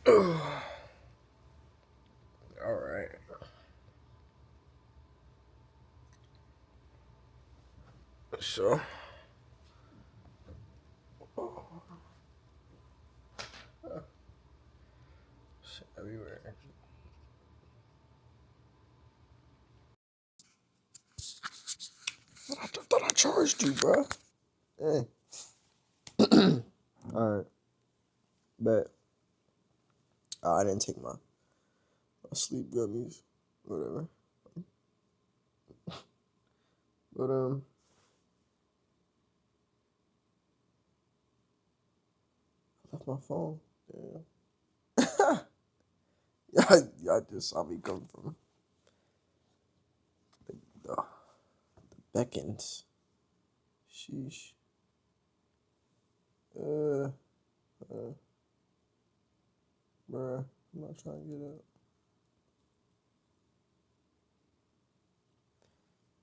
All right. So, shit everywhere. I thought I charged you, bro. Hey. All right, bet. I didn't take my sleep gummies. Whatever. But I left my phone. Yeah. Y'all just saw me come from the beckons. Sheesh. Uh, uh, bruh. I'm not trying to get up.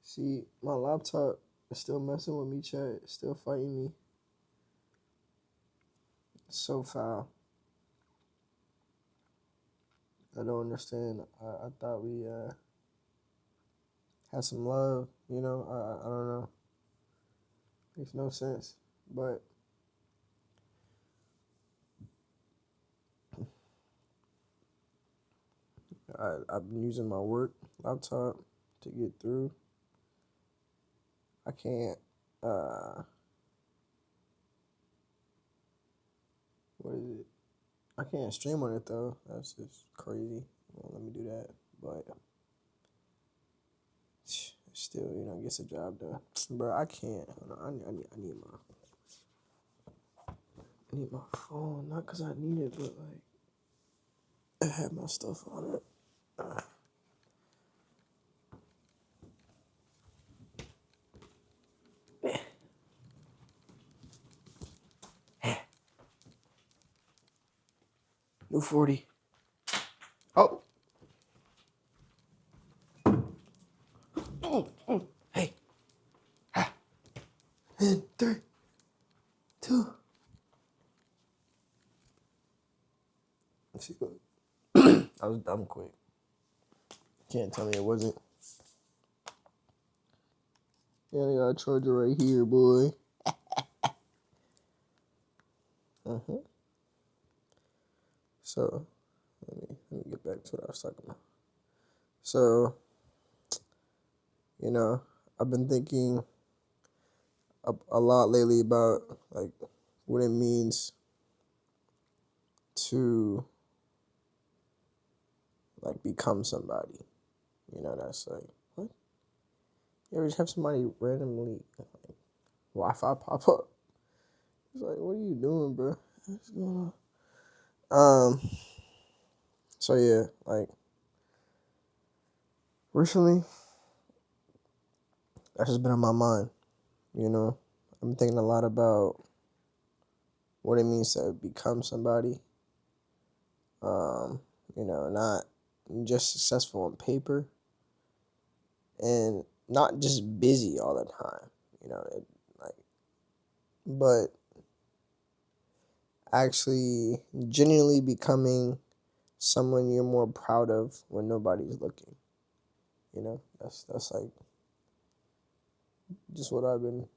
See, my laptop is still messing with me, chat. It's still fighting me. It's so foul. I don't understand. I thought we had some love, you know. I don't know. Makes no sense. But I've been using my work laptop to get through. I can't what is it? I can't stream on it though. That's just crazy. Won't let me do that. But still, gets the job done. Bro, I can't. Hold on, I need my phone. Not because I need it, but like I have my stuff on it. 40. Oh. Hey. And 3, 2. Let's see. I was dumb quick. Can't tell me it wasn't. Yeah, I got a charger right here, boy. Uh-huh. So, let me get back to what I was talking about. So, I've been thinking a lot lately about like what it means to like become somebody. That's like what? You ever just have somebody randomly like, Wi-Fi pop up? It's like, what are you doing, bro? What's going on? So yeah, like recently, that's just been on my mind. I've been thinking a lot about what it means to become somebody. Not just successful on paper and not just busy all the time. Like, but actually genuinely becoming someone you're more proud of when nobody's looking. That's like just what I've been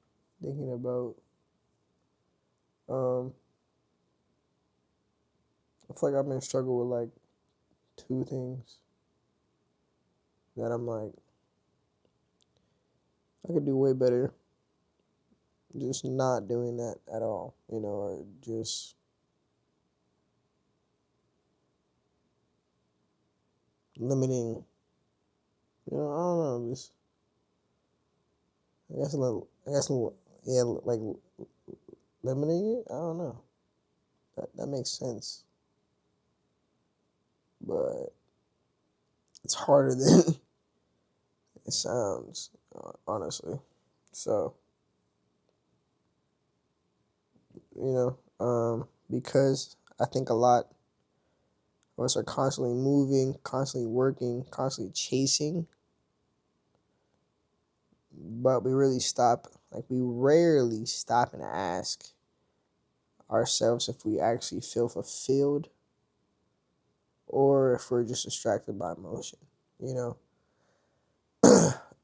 thinking about. Um, I feel like I've been struggling with like two things that I'm like I could do way better just not doing that at all, or just limiting, I don't know, just yeah, like limiting it. I don't know. That makes sense, but it's harder than it sounds, honestly. So, because I think a lot of us are constantly moving, constantly working, constantly chasing, but we rarely stop and ask ourselves if we actually feel fulfilled or if we're just distracted by emotion, you know?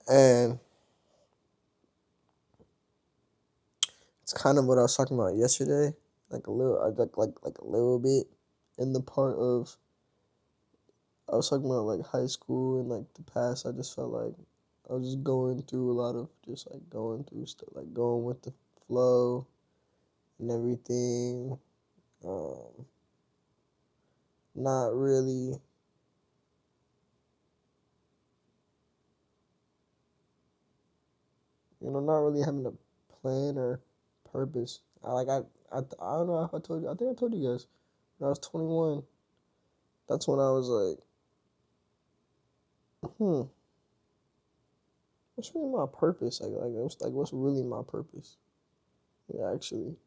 And it's kind of what I was talking about yesterday, like a little, like a little bit in the part of, I was talking about like high school and like the past. I just felt like I was just going through a lot of just like going through stuff, like going with the flow and everything. Um, not really, not really having a plan or purpose. I don't know if I told you. I think I told you guys when I was 21. That's when I was like, what's really my purpose? What's really my purpose? Yeah, actually,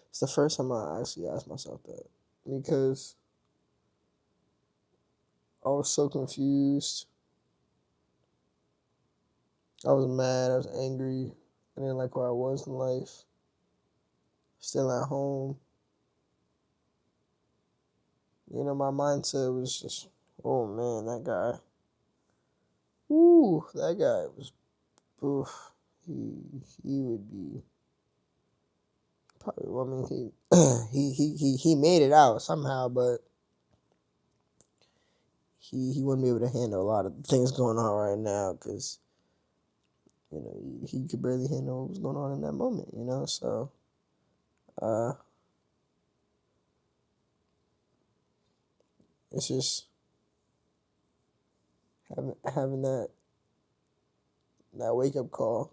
it's the first time I actually asked myself that because I was so confused. I was mad. I was angry. I didn't like where I was in life. Still at home. My mindset was just, oh man, that guy. Ooh, that guy was, oof. He would be probably. I mean, he made it out somehow, but he wouldn't be able to handle a lot of things going on right now because he could barely handle what was going on in that moment. So uh, it's just having that wake up call.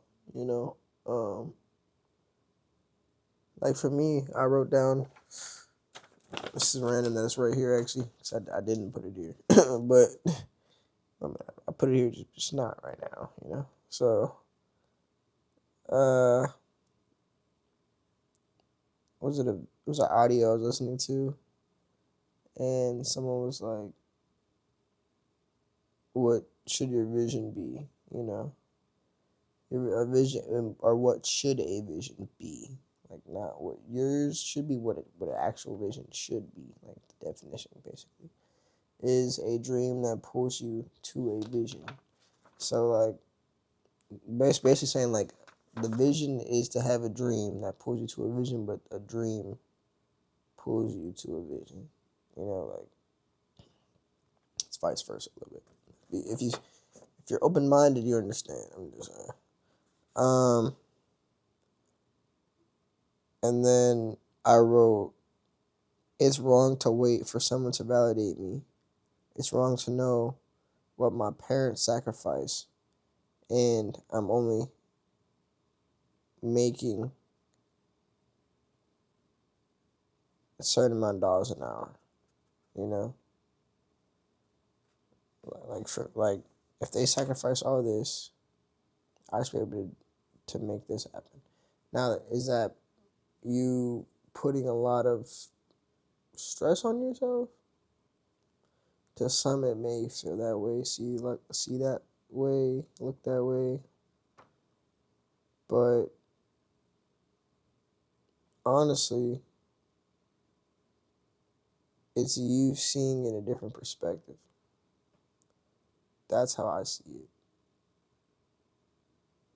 Um, like for me, I wrote down. This is random. That's right here actually, because I didn't put it here, but I put it here just not right now. So uh, it was an audio I was listening to, and someone was like, "What should your vision be?" A vision, or what should a vision be? Like not what yours should be, what an actual vision should be. Like the definition, basically, is a dream that pulls you to a vision. So like, basically saying like, the vision is to have a dream that pulls you to a vision, but a dream pulls you to a vision. Like it's vice versa a little bit. If you're open minded, you understand. I'm just saying. And then I wrote, it's wrong to wait for someone to validate me. It's wrong to know what my parents sacrificed, and I'm only making a certain amount of dollars an hour. You know, like if they sacrifice all this, I should be able to make this happen. Now, is that you putting a lot of stress on yourself? To some, it may feel that way, see that way, look that way, but honestly, it's you seeing in a different perspective. That's how I see it.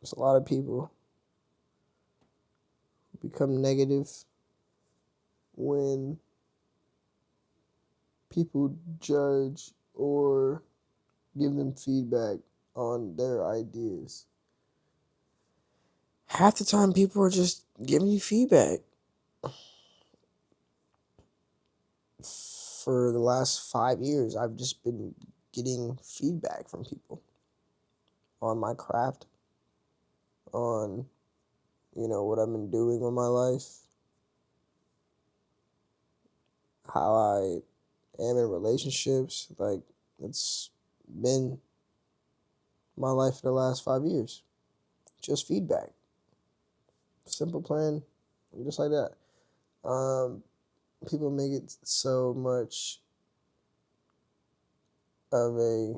There's a lot of people who become negative when people judge or give them feedback on their ideas. Half the time, people are just giving you feedback. For the last 5 years, I've just been getting feedback from people on my craft, on what I've been doing with my life, how I am in relationships. Like, it's been my life for the last 5 years. Just feedback. Simple plan, just like that. People make it so much of a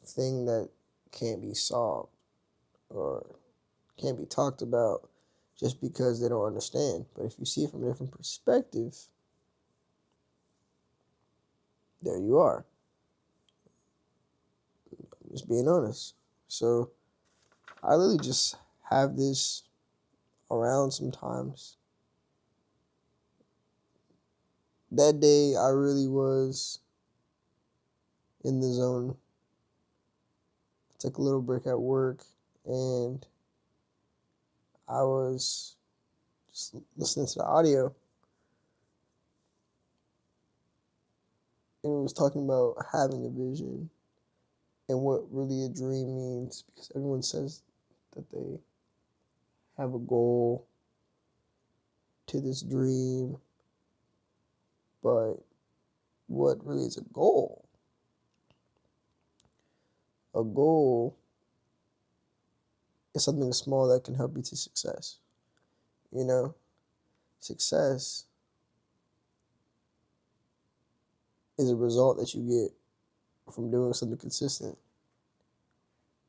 thing that can't be solved or can't be talked about just because they don't understand. But if you see it from a different perspective, there you are. Just being honest. So I really just have this around sometimes. That day I really was in the zone. Took a little break at work and I was just listening to the audio and it was talking about having a vision and what really a dream means because everyone says that they have a goal to this dream, but what really is a goal? A goal is something small that can help you to success. You know, success is a result that you get from doing something consistent.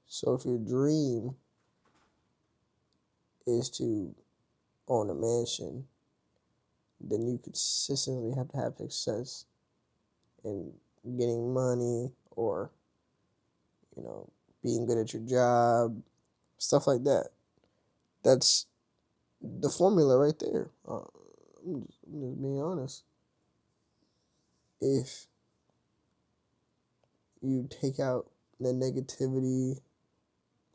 So if your dream is to own a mansion, then you consistently have to have success in getting money or, you know, being good at your job, stuff like that. That's the formula right there. I'm just being honest. If you take out the negativity,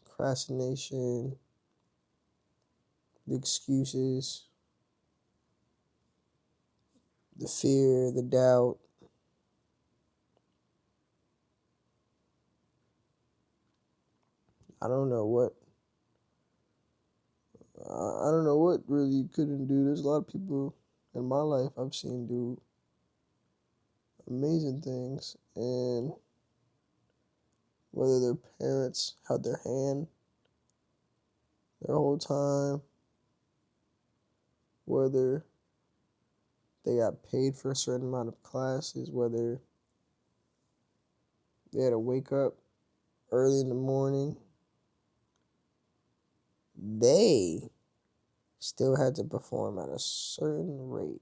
procrastination, the excuses, the fear, the doubt, I don't know what I don't know what really you couldn't do. There's a lot of people in my life I've seen do amazing things, and whether their parents held their hand their whole time, whether they got paid for a certain amount of classes, whether they had to wake up early in the morning, they still had to perform at a certain rate.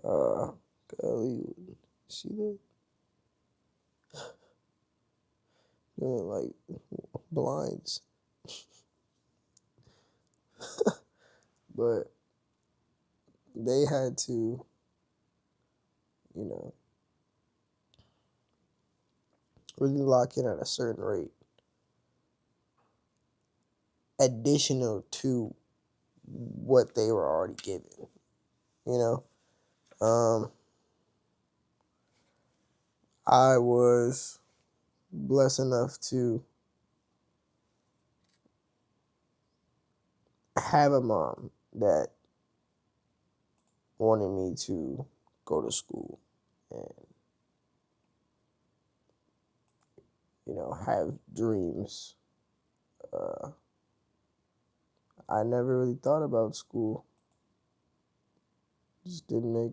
Golly, see that? Doing like blinds. But they had to, you know, really lock in at a certain rate, additional to what they were already given. You know, I was blessed enough to have a mom that wanted me to go to school and, you know, have dreams. Uh, I never really thought about school. Just didn't make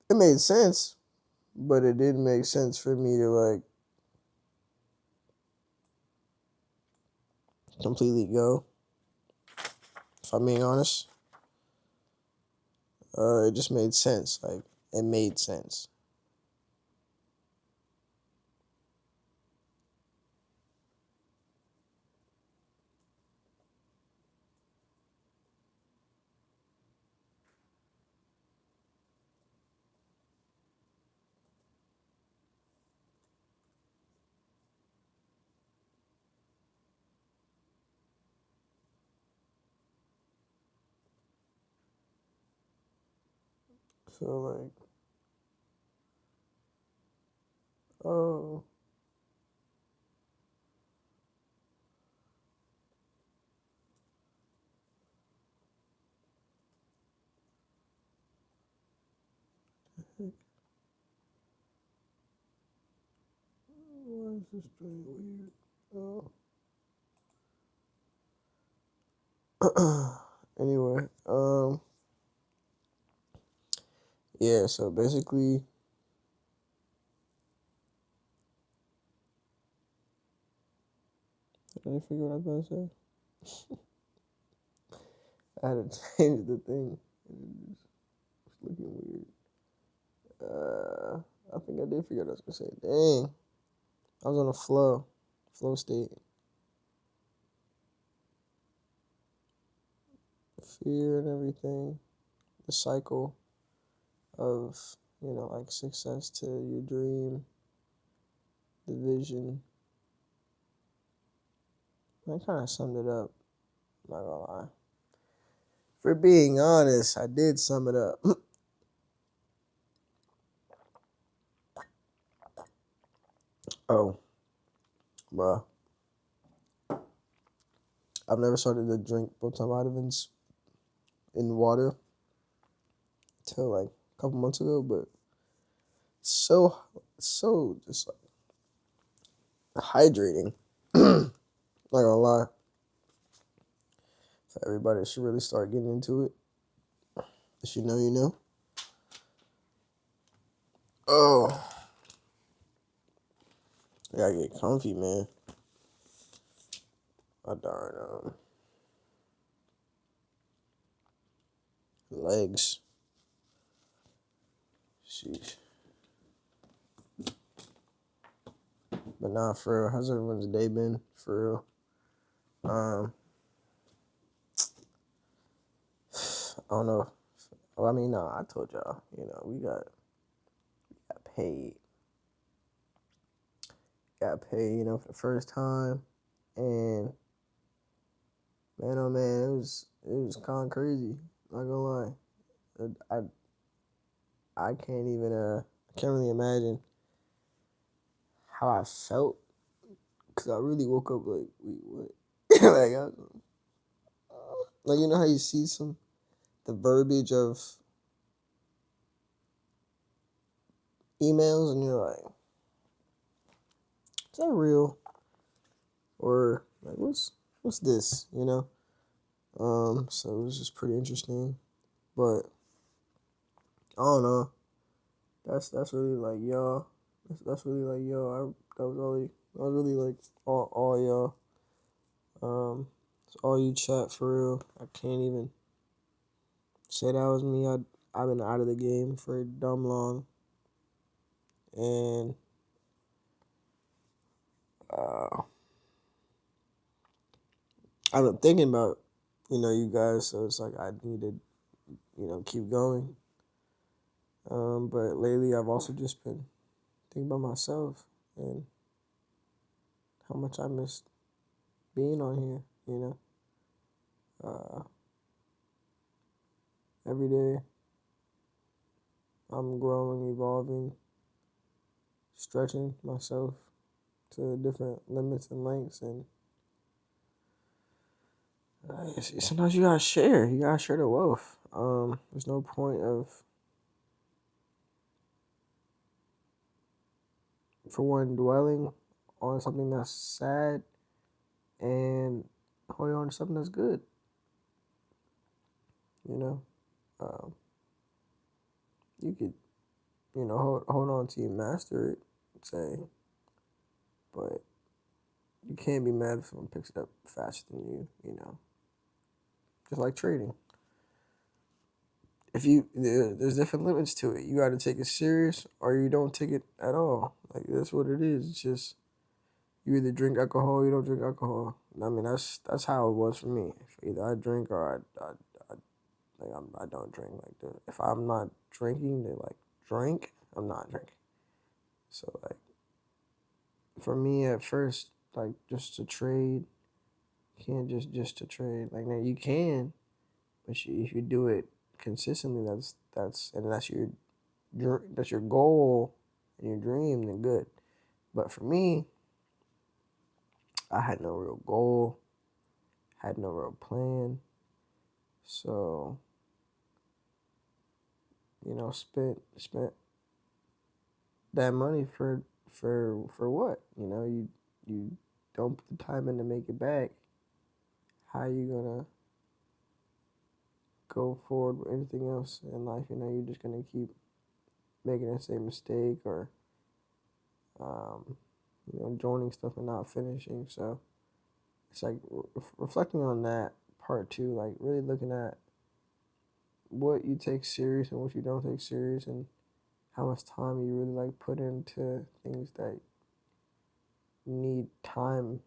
it made sense, but it didn't make sense for me to like completely go. If I'm being honest, it just made sense. Like it made sense. So like, oh, why is this thing weird? Oh. Anyway, yeah. So basically, did I figure what I was about to say? I had to change the thing. It's looking weird. I think I did forget what I was gonna say. Dang, I was on a flow state. Fear and everything. The cycle of, like success to your dream, the vision. I kind of summed it up. I'm not gonna lie. For being honest, I did sum it up. Oh, bruh. I've never started to drink multivitamins in water till like a couple months ago, but so just like hydrating. Not gonna lie. So everybody should really start getting into it. If you know, you know. Oh, I gotta get comfy, man. My darn legs. Sheesh. But nah, for real. How's everyone's day been? For real. I don't know. Well, I mean, no, I told y'all. We got paid. Got paid. For the first time, and man, oh man, it was kind of crazy. Not gonna lie. I can't even I can't really imagine how I felt, because I really woke up like, wait, what? Like how you see the verbiage of emails and you're like, is that real? Or like, what's this? So it was just pretty interesting. But I don't know. That's really like y'all. That's really like y'all. That was really like all y'all. It's all you chat for real. I can't even say that was me. I've been out of the game for dumb long, and I've been thinking about you guys. So it's like I need to keep going. But lately I've also just been thinking about myself and how much I miss being on here. Every day I'm growing, evolving, stretching myself to different limits and lengths, and sometimes you gotta share. You gotta share the wealth. There's no point of, for one, dwelling on something that's sad and holding on to something that's good. Um, you could, hold on to you, master it, say, but you can't be mad if someone picks it up faster than you. Just like trading. There's different limits to it. You got to take it serious or you don't take it at all. Like, that's what it is. It's just, you either drink alcohol or you don't drink alcohol. I mean, that's how it was for me. Either I drink or I don't drink. If I'm not drinking, they like drink. I'm not drinking. So like, for me at first, like, just to trade, you can't just to trade. Like, now you can, but if you do it consistently, that's your goal and your dream, then good. But for me, I had no real goal, had no real plan. So, spent that money for what? You don't put the time in to make it back. How you gonna go forward with anything else in life? You're just gonna keep making the same mistake, or joining stuff and not finishing. So it's like reflecting on that part too, like really looking at what you take serious and what you don't take serious, and how much time you really like put into things that need time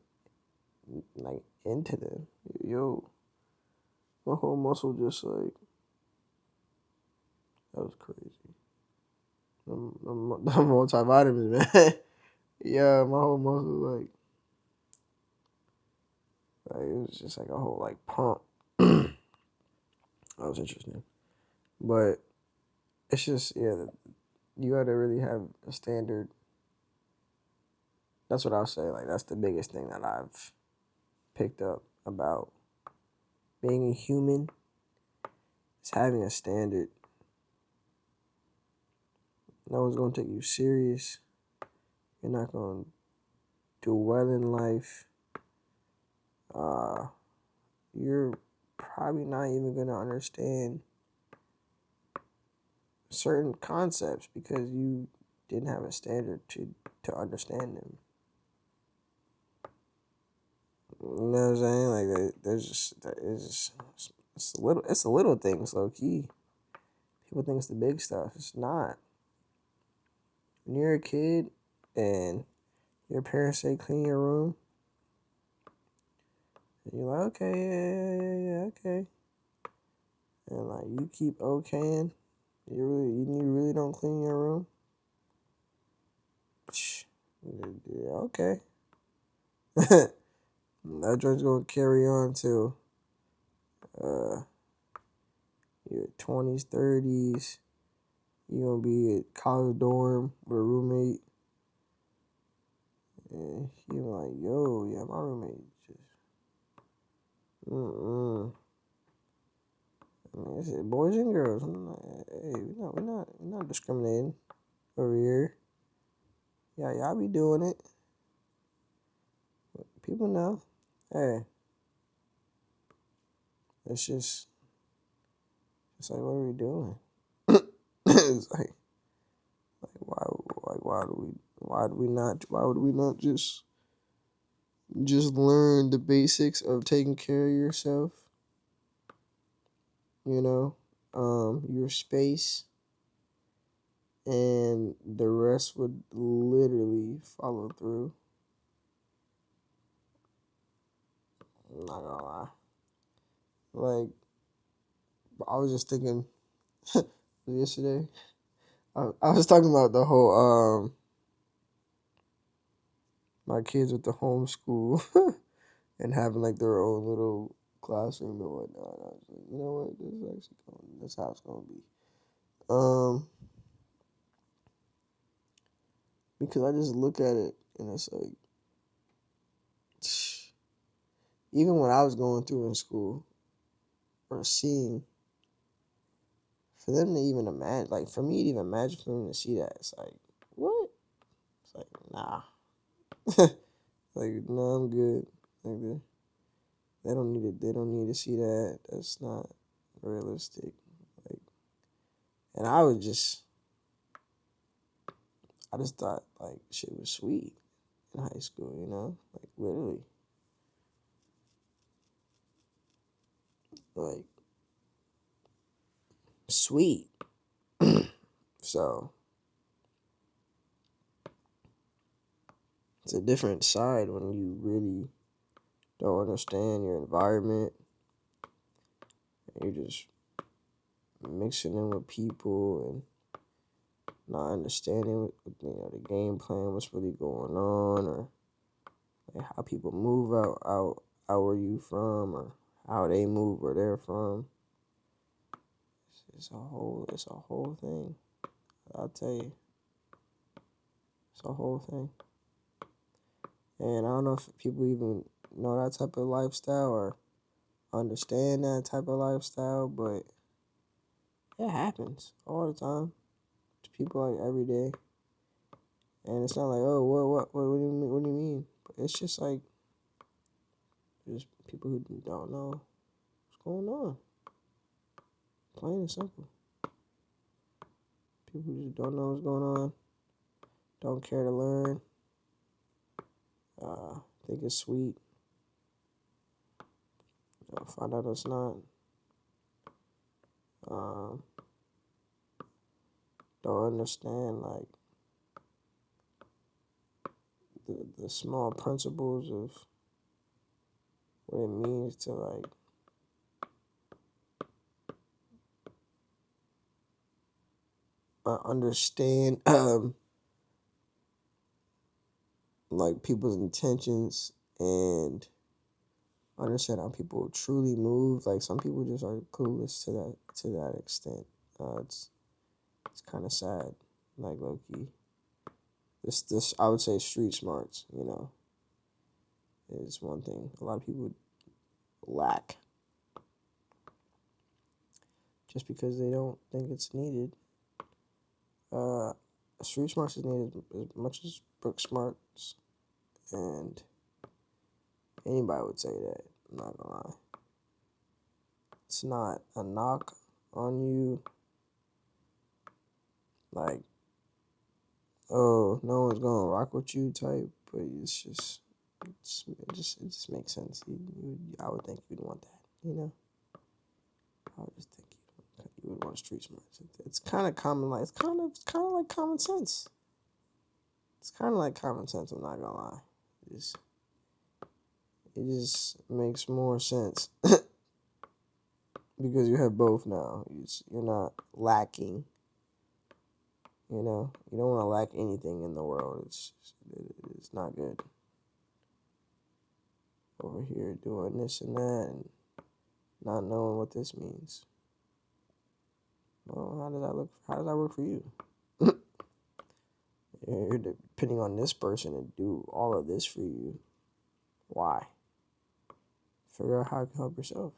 like into them. Yo, my whole muscle just like that was crazy. The multivitamins, man. Yeah, my whole muscle like it was just like a whole like pump. That was interesting, but it's just you got to really have a standard. That's what I'll say. Like that's the biggest thing that I've picked up about being a human is having a standard. No one's gonna take you serious. You're not gonna do well in life. You're probably not even gonna understand certain concepts because you didn't have a standard to understand them. You know what I'm saying? Like it's the little things, low key. People think it's the big stuff. It's not. When you're a kid and your parents say clean your room, and you're like, okay, yeah, okay. And like you keep okaying, you really don't clean your room. Yeah, okay. That joint's gonna carry on till uh your 20s, 30s. You're gonna be at college dorm with a roommate. And you're like, yo, yeah, my roommate just I mean, it's boys and girls. I'm like, hey, we're not discriminating over here. Yeah, y'all be doing it. People know. Hey, it's like, what are we doing? It's like why would we not just learn the basics of taking care of yourself? You know, your space, and the rest would literally follow through. I'm not gonna lie. Like, I was just thinking yesterday. I was talking about the whole my kids with the homeschool and having like their own little classroom and whatnot. I was like, you know what, this how it's gonna be. Because I just look at it and it's like, even when I was going through in school or seeing, for them to even imagine, like for me to even imagine for them to see that, it's like, what? It's like, nah. Like, no, I'm good. Like, they don't need it. They don't need to see that. That's not realistic. Like, and I just thought like shit was sweet in high school. You know, like literally, like sweet. So it's a different side when you really don't understand your environment. And you're just mixing in with people and not understanding, the game plan, what's really going on, or like how people move out where you from, or how they move where they're from. It's a whole thing. I'll tell you, it's a whole thing. And I don't know if people even know that type of lifestyle or understand that type of lifestyle, but it happens all the time to people like every day. And it's not like, oh, what do you mean? What do you mean? But it's just like, there's people who don't know what's going on. Plain and simple. People who just don't know what's going on, don't care to learn, think it's sweet. Find out it's not. Don't don't understand like the small principles of what it means to like understand like people's intentions and understand how people truly move. Like some people just are clueless to that extent. It's kind of sad. Like low key, this I would say street smarts. Is one thing a lot of people lack just because they don't think it's needed. Uh, Street smarts is needed as much as book smarts, and anybody would say that. I'm not gonna lie. It's not a knock on you. Like, oh, no one's gonna rock with you type, but it just makes sense. I would think you'd want that. I would just think you would want street smarts. It's kind of common, like it's kind of like common sense. It's kind of like common sense. I'm not gonna lie. It just makes more sense because you have both now. You're not lacking. You don't want to lack anything in the world. It's not good. Over here doing this and that and not knowing what this means. Well, how does that look? How does that work for you? You're depending on this person to do all of this for you. Why? Figure out how you can help yourself.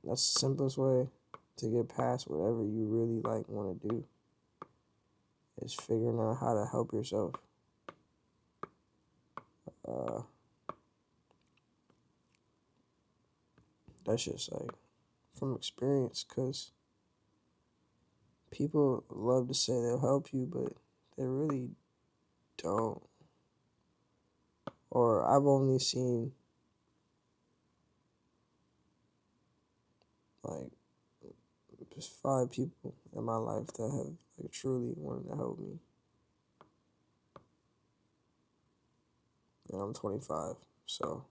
That's the simplest way to get past whatever you really want to do. Is figuring out how to help yourself. That's just from experience, because people love to say they'll help you, but they really don't. Or I've only seen just 5 people in my life that have truly wanted to help me. And I'm 25, so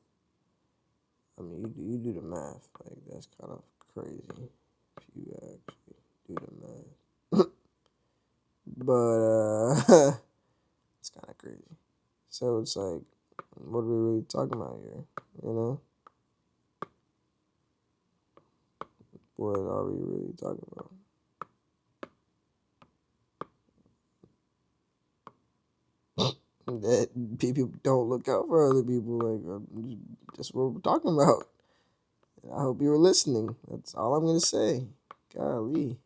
I mean, you do the math. That's kind of crazy if you actually do the math. But it's kind of crazy. So it's like, what are we really talking about here? What are we really talking about? That people don't look out for other people. That's what we're talking about. I hope you were listening. That's all I'm gonna say. Golly,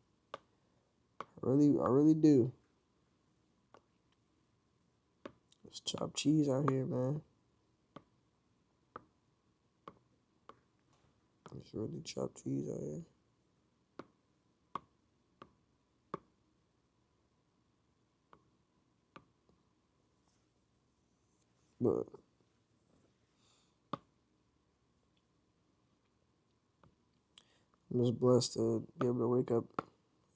I really do. There's chopped cheese out here, man. There's really chopped cheese out here. But I'm just blessed to be able to wake up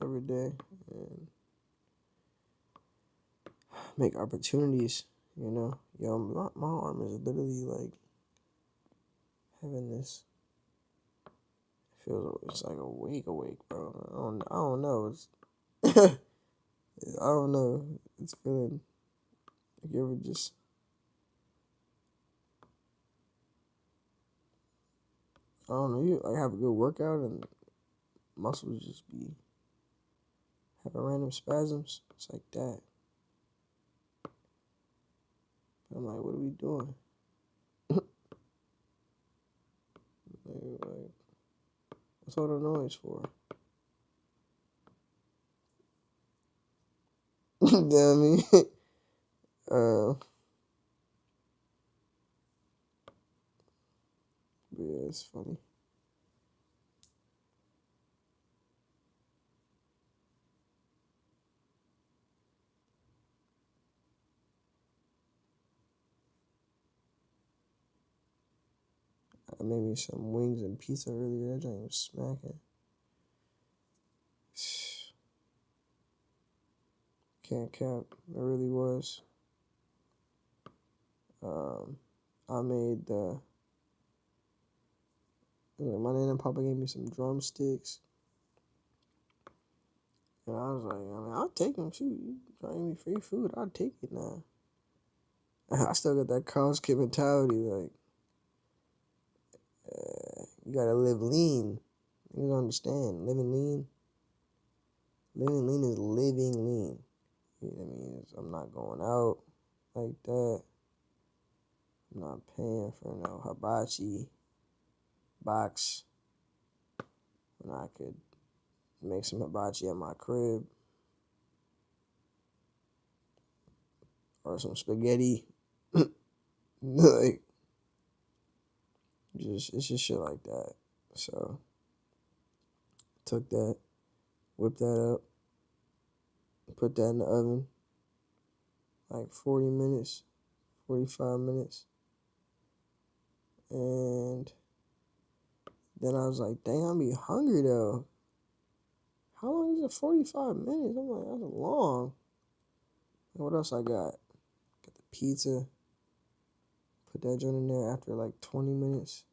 every day and make opportunities. My arm is literally having this. It's like awake, bro. I don't know. It's I don't know. It's feeling like you ever just. I don't know. You have a good workout and muscles just be having random spasms. It's like that. I'm like, what are we doing? What's all the noise for? You know what I mean? But yeah, it's funny. I made me some wings and pizza earlier. That joint was smacking. Can't cap. It really was. I made my nana and papa gave me some drumsticks. And I was like, I mean, I'll take them. Shoot, you trying me free food, I'll take it now. I still got that college kid mentality, like, you gotta live lean. You don't understand. Living lean is living lean. You know what I mean? I'm not going out like that. I'm not paying for no hibachi box when I could make some hibachi at my crib or some spaghetti. Like, it's just shit like that. So, took that, whipped that up, put that in the oven, like 40 minutes, 45 minutes. And then I was like, dang, I'm be hungry though. How long is it? 45 minutes? I'm like, that's long. And what else I got? Got the pizza. Put that joint in there after like 20 minutes.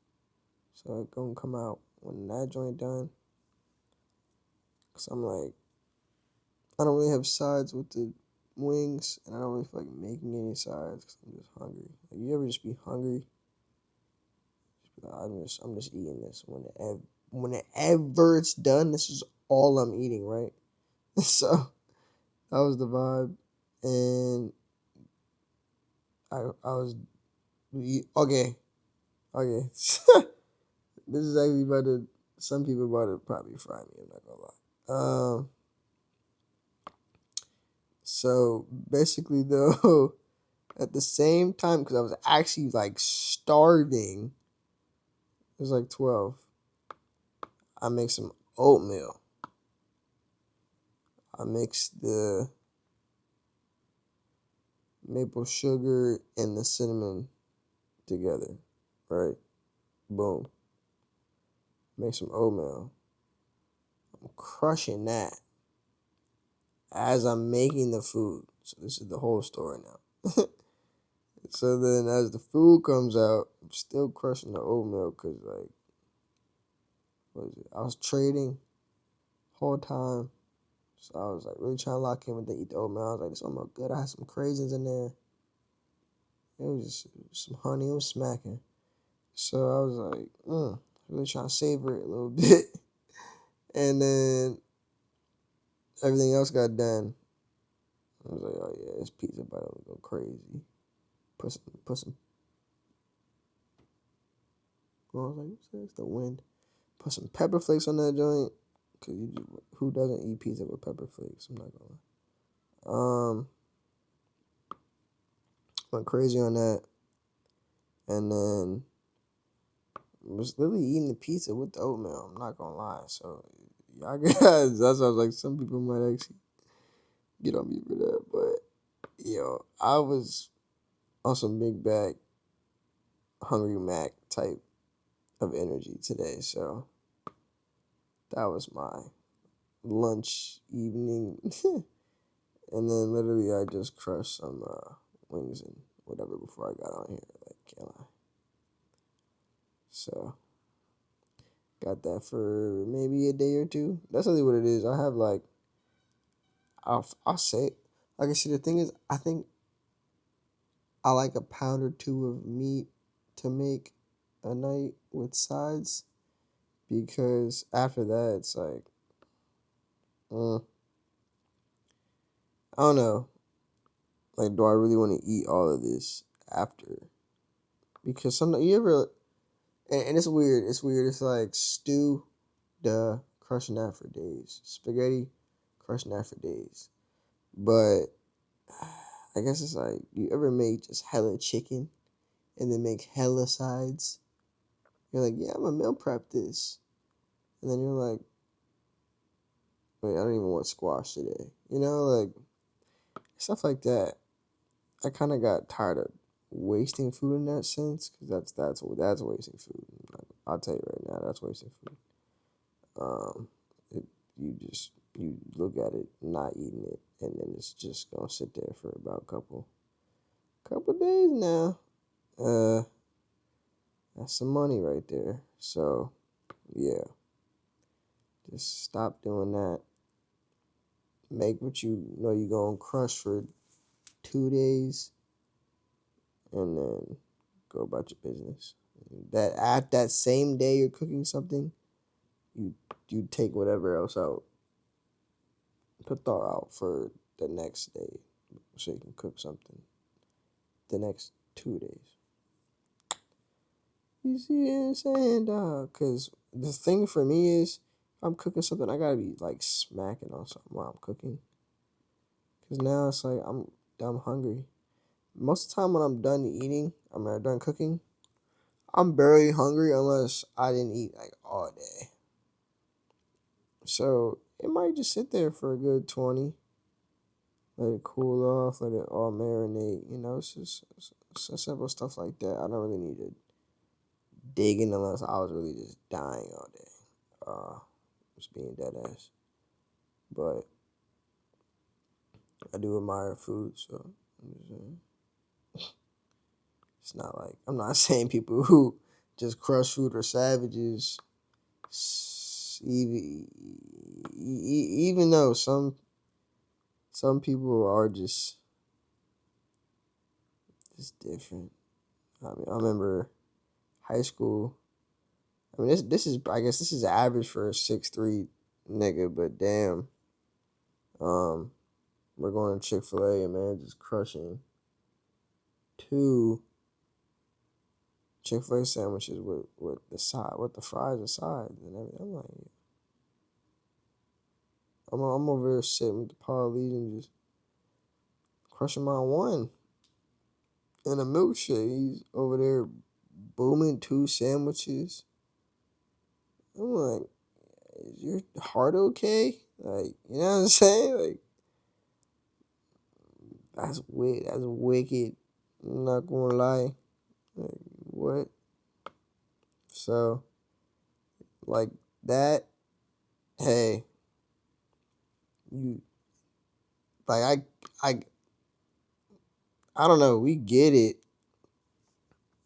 So it's gonna come out when that joint done. Cause I'm like, I don't really have sides with the wings, and I don't really feel like making any sides because I'm just hungry. Like, you ever just be hungry? I'm just eating this. Whenever it's done, this is all I'm eating, right? So that was the vibe, and I was okay. This is actually about to. Some people about to probably fry me. I'm not gonna lie. So basically, though, at the same time, because I was actually like starving, it was like 12. I make some oatmeal. I mixed the maple sugar and the cinnamon together, right? Boom. Make some oatmeal. I'm crushing that as I'm making the food. So this is the whole story now. So then as the food comes out, I'm still crushing the oatmeal because, like, what is it? I was trading whole time. So I was like really trying to lock in when they eat the oatmeal. I was like, this oatmeal good. I had some craisins in there. It was just some honey. It was smacking. So I was like, really trying to savor it a little bit. And then everything else got done. I was like, oh yeah, this pizza about to go crazy. Put some. I was like, what's this? The wind. Put some pepper flakes on that joint. Cause who doesn't eat pizza with pepper flakes? I'm not gonna lie. Went crazy on that, and then was literally eating the pizza with the oatmeal. I'm not gonna lie. So y'all guys, that's why I was like, some people might actually get on me for that, but yo, I was on some big bag, hungry Mac type of energy today. So that was my lunch evening, and then literally I just crushed some wings and whatever before I got on here. Like, can't lie. So got that for maybe a day or two. That's really what it is. I have like, I'll say, like I said, the thing is, I think I like a pound or two of meat to make a night with sides, because after that it's like, I don't know. Like, do I really want to eat all of this after? Because sometimes you ever, and it's weird. It's weird. It's like stew, crushing that for days. Spaghetti, crushing that for days. But I guess it's like, you ever make just hella chicken and then make hella sides? You're like, yeah, I'm gonna meal prep this. And then you're like, wait, I don't even want squash today. You know, like, stuff like that. I kind of got tired of wasting food in that sense, because that's wasting food. I'll tell you right now, that's wasting food. You you look at it, not eating it, and then it's just gonna sit there for about a couple days now. That's some money right there. So, yeah, just stop doing that. Make what you know you're gonna crush for 2 days, and then go about your business. That at that same day you're cooking something, you take whatever else out, put thought out for the next day, so you can cook something the next 2 days. You see what I'm saying, dog? Because the thing for me is, if I'm cooking something, I gotta be like smacking on something while I'm cooking. Because now it's like I'm hungry. Most of the time when I'm done eating, I'm done cooking, I'm barely hungry unless I didn't eat like all day. So it might just sit there for a good 20. Let it cool off, let it all marinate. It's just simple stuff like that. I don't really need to dig in unless I was really just dying all day. Just being dead ass. But I do admire food, so it's not like I'm not saying people who just crush food are savages. Even though some people are just different. I mean, I remember high school. I mean, this is I guess this is average for a 6'3" nigga, but damn, we're going to Chick-fil-A and man, just crushing 2 Chick-fil-A sandwiches with the fries aside and everything. I'm like, I'm over there sitting with the Paulies and just crushing my one and a milkshake. He's over there booming 2 sandwiches. I'm like, is your heart okay? Like, you know what I'm saying? Like, that's weird. That's wicked. I'm not gonna lie. Like, what? So, like that. Hey, you like I don't know. We get it.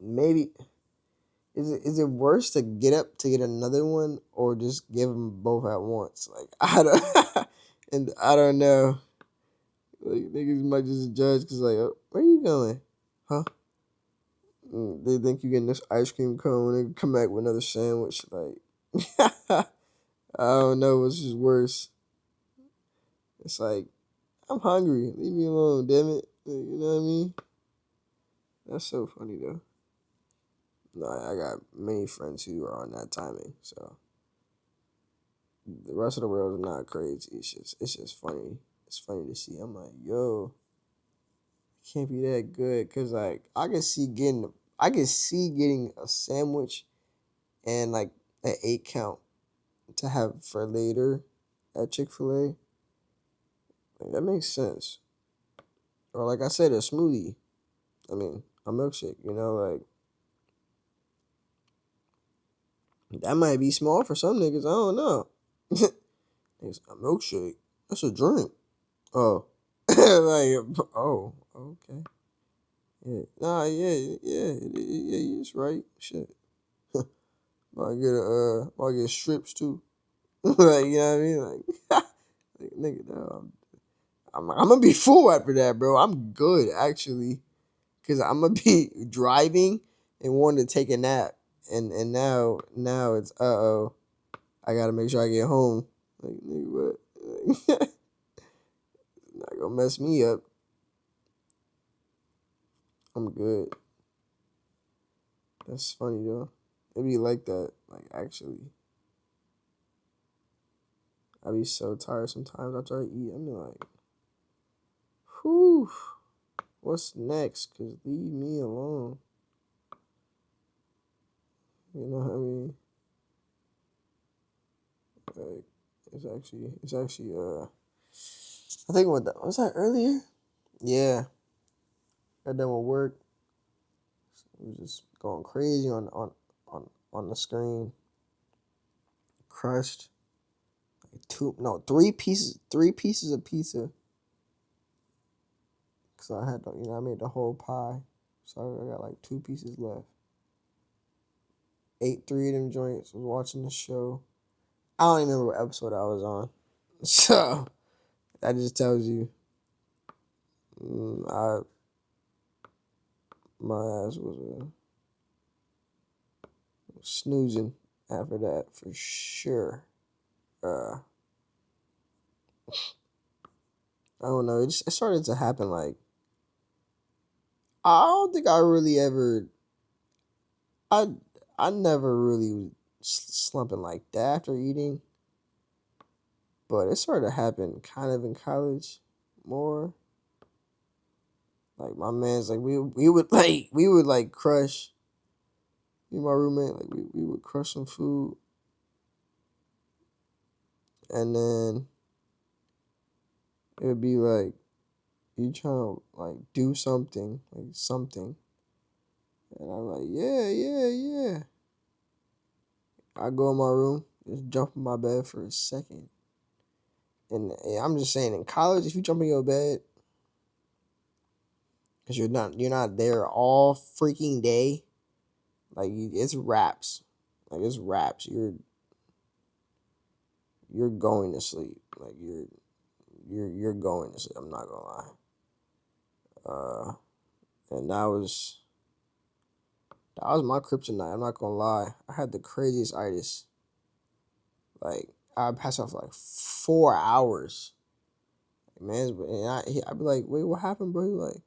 Maybe is it worse to get up to get another one or just give them both at once? Like I don't and I don't know. Like niggas might just judge because like, oh, where you going? Huh? They think you getting this ice cream cone and come back with another sandwich. Like I don't know what's just worse. It's like I'm hungry. Leave me alone, damn it. Like, you know what I mean? That's so funny though. No, I got many friends who are on that timing, so the rest of the world is not crazy. It's just funny. It's funny to see. I'm like, yo, it can't be that good because like I can see getting a sandwich and like an 8 count to have for later at Chick-fil-A. Like, that makes sense. Or like I said, a smoothie. I mean, a milkshake. Like that might be small for some niggas. I don't know. It's a milkshake. That's a drink. Oh, like oh, okay. Yeah, nah, yeah. You're right. Shit, might get strips too. Like you know what I mean? Like nigga, no, I'm gonna be full after that, bro. I'm good actually, cause I'm gonna be driving and wanting to take a nap, and now it's I gotta make sure I get home. Like nigga, what? Not gonna mess me up. I'm good. That's funny though. It be like that. Like actually, I be so tired sometimes after I eat. I'm like, whew, what's next? Cause leave me alone. You know what I mean? Like it's actually I think what that was that earlier? Yeah. Got done with work. It was just going crazy on the screen. Crushed. three pieces of pizza. Cause I had, I made the whole pie, so I got like 2 pieces left. Ate 3 of them joints. Was watching the show. I don't even remember what episode I was on. So that just tells you, I my ass was snoozing after that for sure. I don't know. It started to happen. Like, I don't think I really ever. I I never really was slumping like that after eating, but it started to happen kind of in college more. Like my man's like we would like crush. Me and my roommate, like we would crush some food, and then it would be like you trying to like do something, and I'm like, yeah, yeah, yeah. I go in my room, just jump in my bed for a second, and I'm just saying, in college, if you jump in your bed, because you're not there all freaking day, like it's wraps, like it's wraps. You're going to sleep, like you're going to sleep. I'm not gonna lie. And that was my kryptonite. I'm not gonna lie. I had the craziest itis. Like I passed out for like 4 hours. Man, and I'd be like, wait, what happened, bro? He like,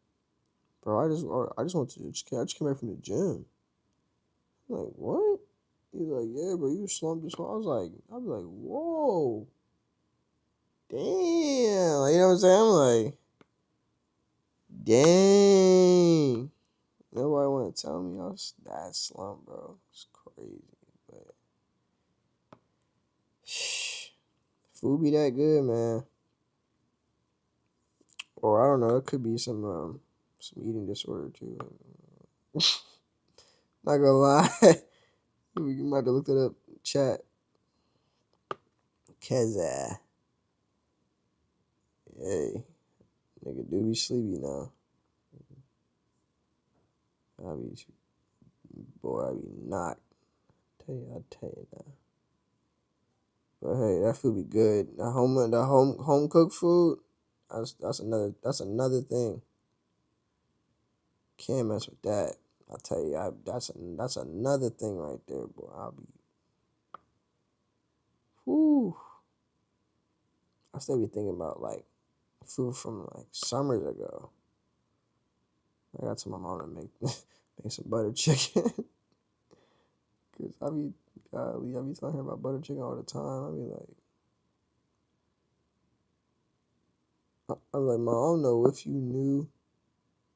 bro, I just went to I just came back from the gym. I'm like, what? He's like, yeah, bro, you slumped this whole. I'd be like, whoa, damn, like, you know what I'm saying? I'm like, dang. Nobody want to tell me I was that slump, bro. It's crazy, but food be that good, man. Or I don't know, it could be some eating disorder too. Not gonna lie, you might have to look it up, chat, cause hey, nigga do be sleepy now. I be boy, I be not. I tell you now. But hey, that food be good. The home cooked food. That's another thing. Can't mess with that. I tell you, that's another thing right there, boy. I'll be, whoo. I still be thinking about like food from like summers ago. I got to my mom to make some butter chicken. Cause I be talking about butter chicken all the time. I be like, I'm like, Mom, I don't know if you knew,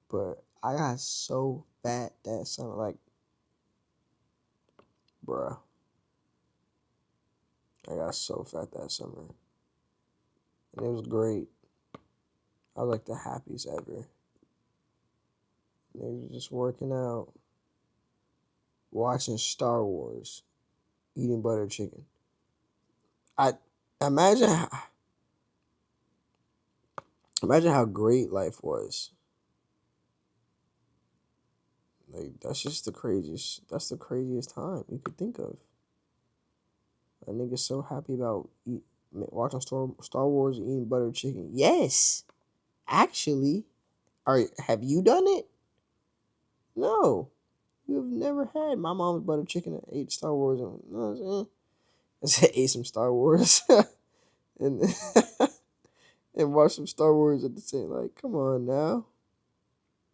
but I got so fat that summer. Like, bruh, I got so fat that summer, and it was great. I was like the happiest ever. And it was just working out, watching Star Wars, eating butter chicken. I imagine how, imagine how great life was. Like that's just the craziest. That's the craziest time you could think of. A nigga so happy about watching Star Wars and eating butter chicken. Yes, actually, have you done it? No, you have never had my mom's butter chicken and ate Star Wars. And you know what I'm saying? I said ate some Star Wars and and watch some Star Wars at the same. Like, come on now,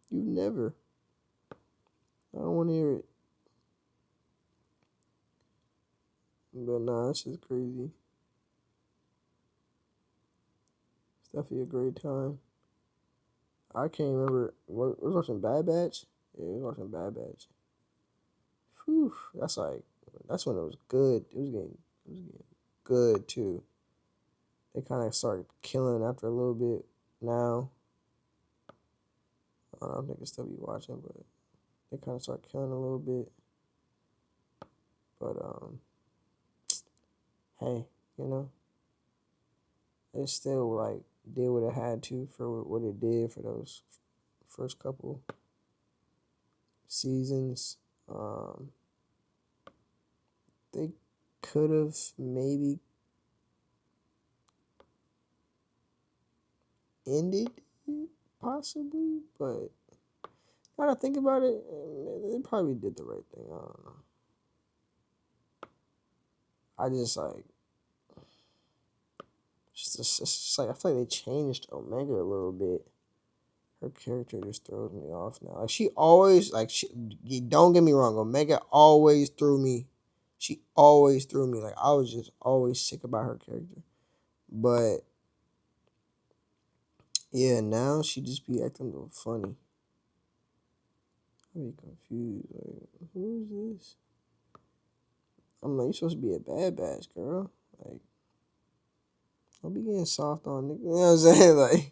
you never. I don't want to hear it. But nah, this is crazy. It's definitely a great time. I can't remember. What was watching Bad Batch? Yeah, we was watching Bad Batch. Whew, that's when it was good. It was getting good too. They kind of started killing after a little bit. Now I don't think I still be watching, but they kind of start killing a little bit. But hey, you know, it still like did what it had to for what it did for those first couple seasons. They could have maybe ended it, possibly, but now that I think about it, they probably did the right thing. I don't know. I just like, it's just like I feel like they changed Omega a little bit. Her character just throws me off now. Like she always like don't get me wrong, Omega always threw me. She always threw me. Like I was just always sick about her character. But yeah, now she just be acting a little funny. I be confused. Like, who is this? I'm like, you supposed to be a bad batch, girl. Like, don't be getting soft on niggas. You know what I'm saying? Like,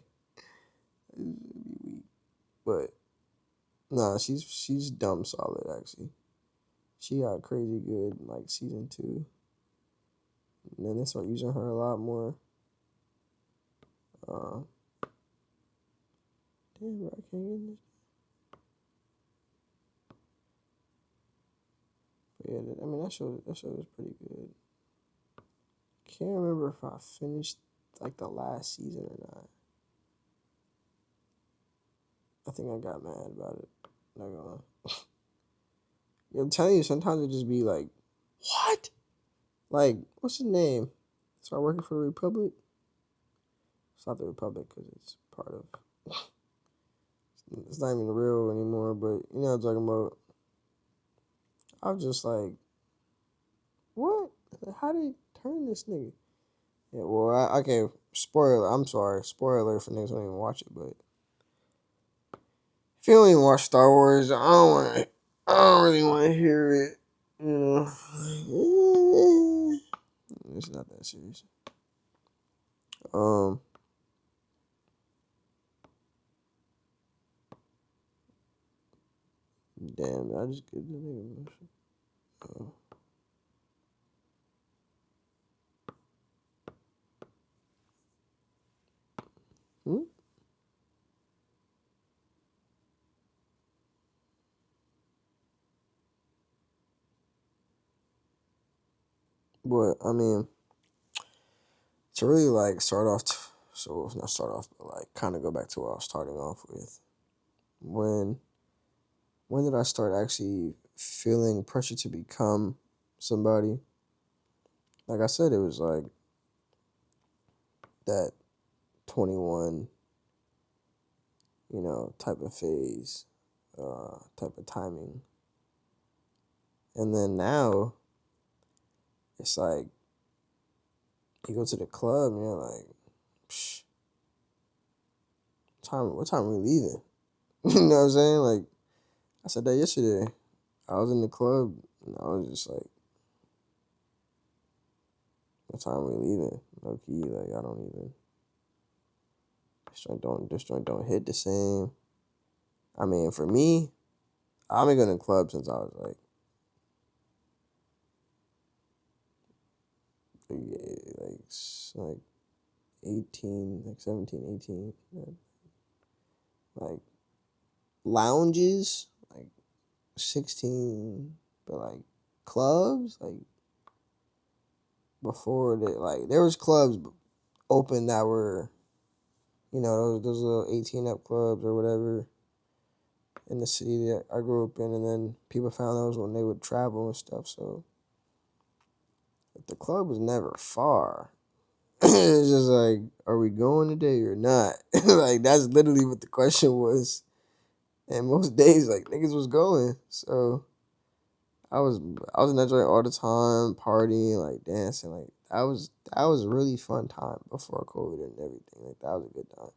but nah, she's dumb solid actually. She got crazy good like season 2. And then they start using her a lot more. Uh, damn, bro, I can't get this. But yeah, I mean that show was pretty good. Can't remember if I finished like the last season or not. I think I got mad about it. Not gonna. Yeah, I'm telling you, sometimes it just be like, what? Like, what's his name? Start working for the Republic. It's not the Republic because it's part of. It's not even real anymore. But you know what I'm talking about. I was just like, what? How did he turn this nigga? Yeah, well, okay. Spoiler. I'm sorry. Spoiler for niggas who don't even watch it. But if you don't even watch Star Wars, I don't want to. I don't really want to hear it. You know, it's not that serious. Um. Damn, I just get the nigga. Hmm? But I mean, to really like start off, so not start off, but like kind of go back to what I was starting off with. When did I start actually feeling pressure to become somebody? Like I said, it was like that 21, type of phase, type of timing. And then now, it's like you go to the club and you're like, Psh, what time are we leaving? You know what I'm saying? Like I said that yesterday. I was in the club and I was just like, what time are we leaving? Low key, like I don't even. This joint don't hit the same. I mean, for me, I've been going to clubs since I was like 18, like 17, 18. Like lounges, like 16, but like clubs, like before that, like there was clubs open that were, those little 18 up clubs or whatever in the city that I grew up in, and then people found those when they would travel and stuff. So the club was never far. It's just like, are we going today or not? Like that's literally what the question was. And most days, like niggas was going. So I was in that joint all the time, partying, like dancing, like that was a really fun time before COVID and everything. Like that was a good time.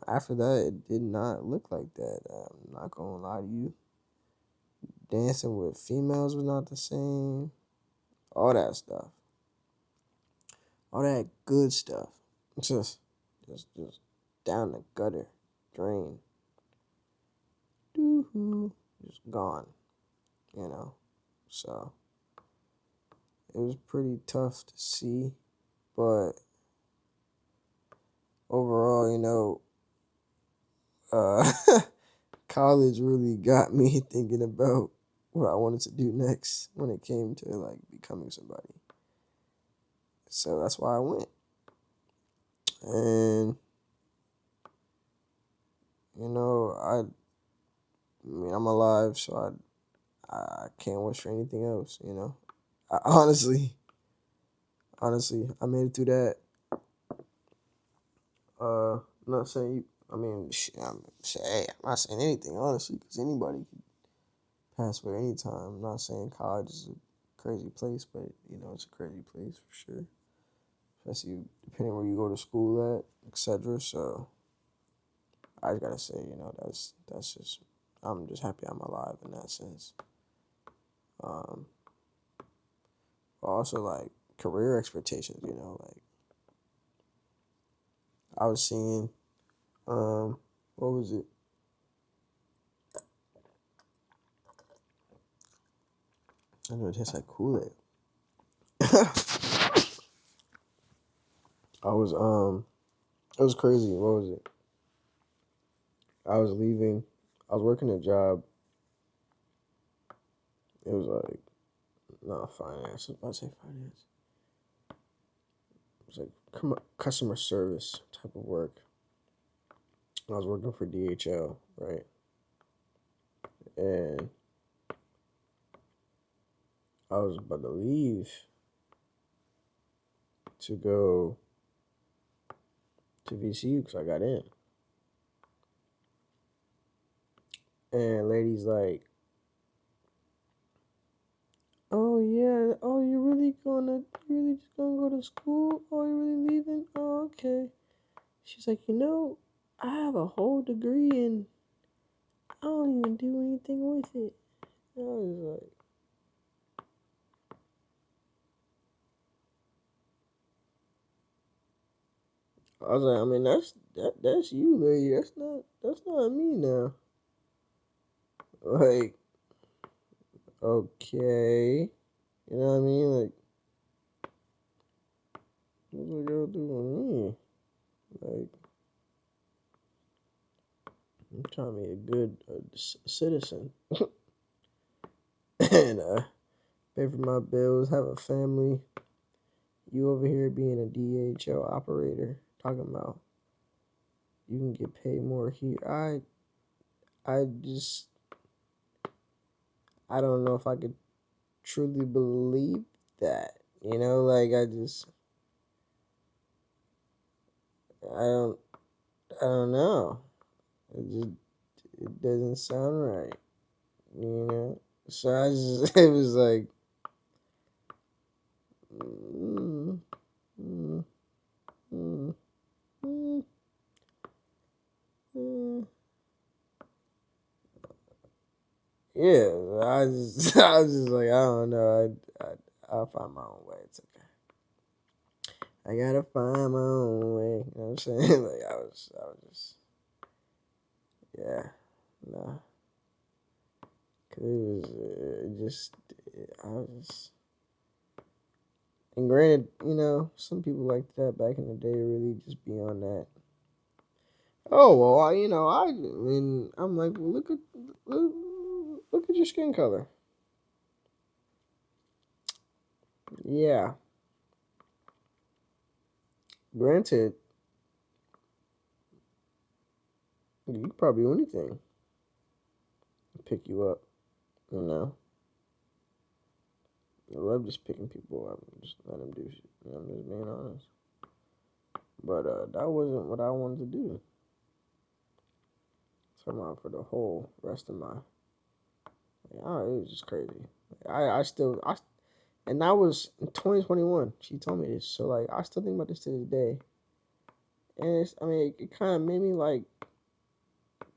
After that, it did not look like that. I'm not gonna lie to you. Dancing with females was not the same. All that stuff. All that good stuff. Just down the gutter, drain. Doo-hoo. Just gone. So it was pretty tough to see, but overall, uh, college really got me thinking about what I wanted to do next when it came to like becoming somebody. So that's why I went. And I mean, I'm alive, so I can't wish for anything else. Honestly, I made it through that. I'm not saying you. I mean, hey, I'm not saying anything honestly, because anybody can pass away anytime. I'm not saying college is a crazy place, but it's a crazy place for sure. Especially depending where you go to school at, etc. So I just gotta say, that's just. I'm just happy I'm alive in that sense. Um, but also like career expectations. Like I was seeing, what was it? I know it tastes like Kool-Aid. I was it was crazy. What was it? I was leaving. I was working a job. It was like not finance. I was about to say finance. It was like customer service type of work. I was working for DHL, right? And I was about to leave to go to VCU because I got in. And lady's like, "Oh yeah, oh you really just gonna go to school? Oh, you really leaving? Oh, okay." She's like, I have a whole degree and I don't even do anything with it. And I was like, I mean, that's you, lady. That's not me now. Like, okay, you know what I mean? Like, what's a girl do with me? Like, I'm trying to be a good citizen and pay for my bills, have a family. You over here being a DHL operator, talking about you can get paid more here. I just, I don't know if I could truly believe that. Like I don't, I don't know. It doesn't sound right. So I just, it was like, mm, mm, mm, mm, mm. Yeah, I was just like, I don't know. I'll find my own way. It's okay. I gotta find my own way. You know what I'm saying? Like I was just, yeah, no, cause it was just, I was just, and granted, some people like that back in the day really just be on that. Oh well, I mean, I'm like, well, look at your skin color. Yeah, granted, you could probably do anything to pick you up. You know, I love just picking people up and just let them do shit. I'm just being honest. But that wasn't what I wanted to do. Somehow for the whole rest of my, it was just crazy. I still, and that was in 2021. She told me this, so like I still think about this to this day. And I mean, it kind of made me like,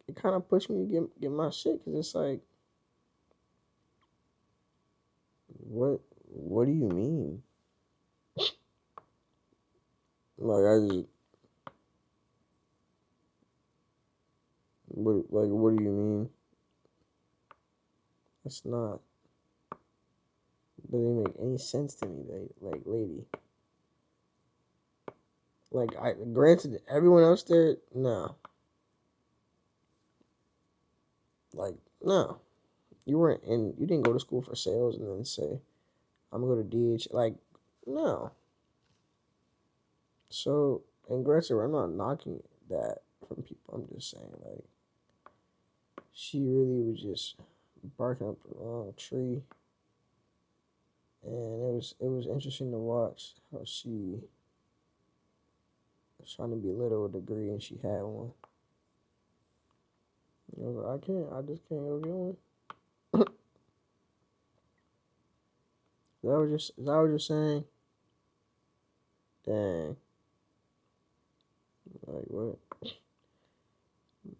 it kind of pushed me to get my shit because it's like, what do you mean? Like I just, what do you mean? That's not, doesn't make any sense to me, like lady. Like, I granted, everyone else there, no. Like, no. You weren't in, you didn't go to school for sales and then say, I'm gonna go to DH. Like, no. So, and granted, I'm not knocking that from people. I'm just saying, like, she really was just barking up the wrong tree. And it was interesting to watch how she was trying to belittle a degree and she had one. I was like, I just can't go get one. Is that what you're saying? Dang. Like, what?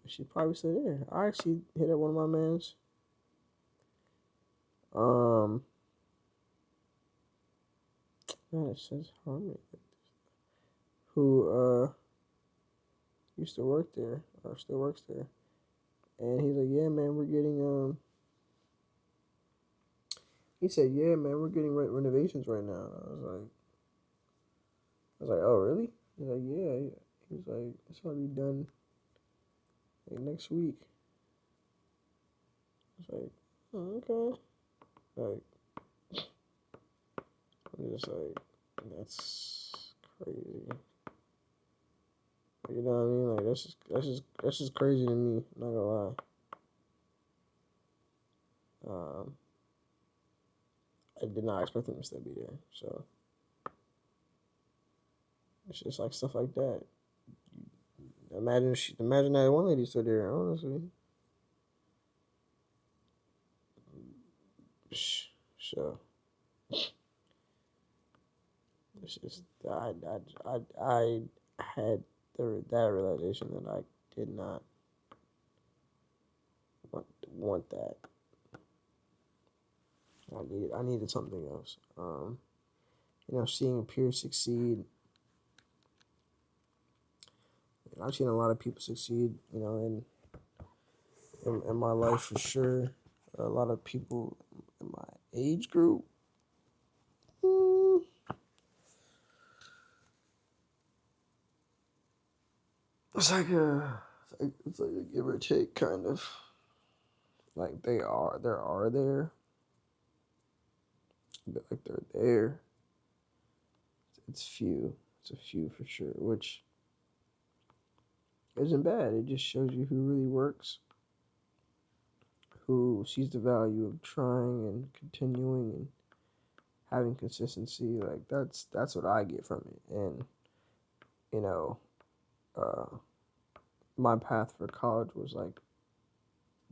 She probably said, yeah. I actually hit up one of my mans. Man, it says Harmony. Who, used to work there, or still works there. And he's like, yeah, man, we're getting, he said, yeah, man, we're getting renovations right now. I was like, oh, really? He's like, yeah. He's like, it's gonna be done like next week. I was like, oh, okay. Like, I'm just like, that's crazy. You know what I mean? Like, that's just crazy to me. I'm not gonna lie. I did not expect them to still be there. So it's just like stuff like that. Imagine that one lady still there. Honestly, so it's just I had that realization that I did not want that. I needed something else. Seeing peers succeed. I've seen a lot of people succeed. In my life for sure. A lot of people in my age group. It's like it's like a give or take kind of. Like there are there, but like they're there. It's few. It's a few for sure, which isn't bad. It just shows you who really works, who sees the value of trying and continuing and having consistency. Like that's what I get from it. And you know, uh, my path for college was like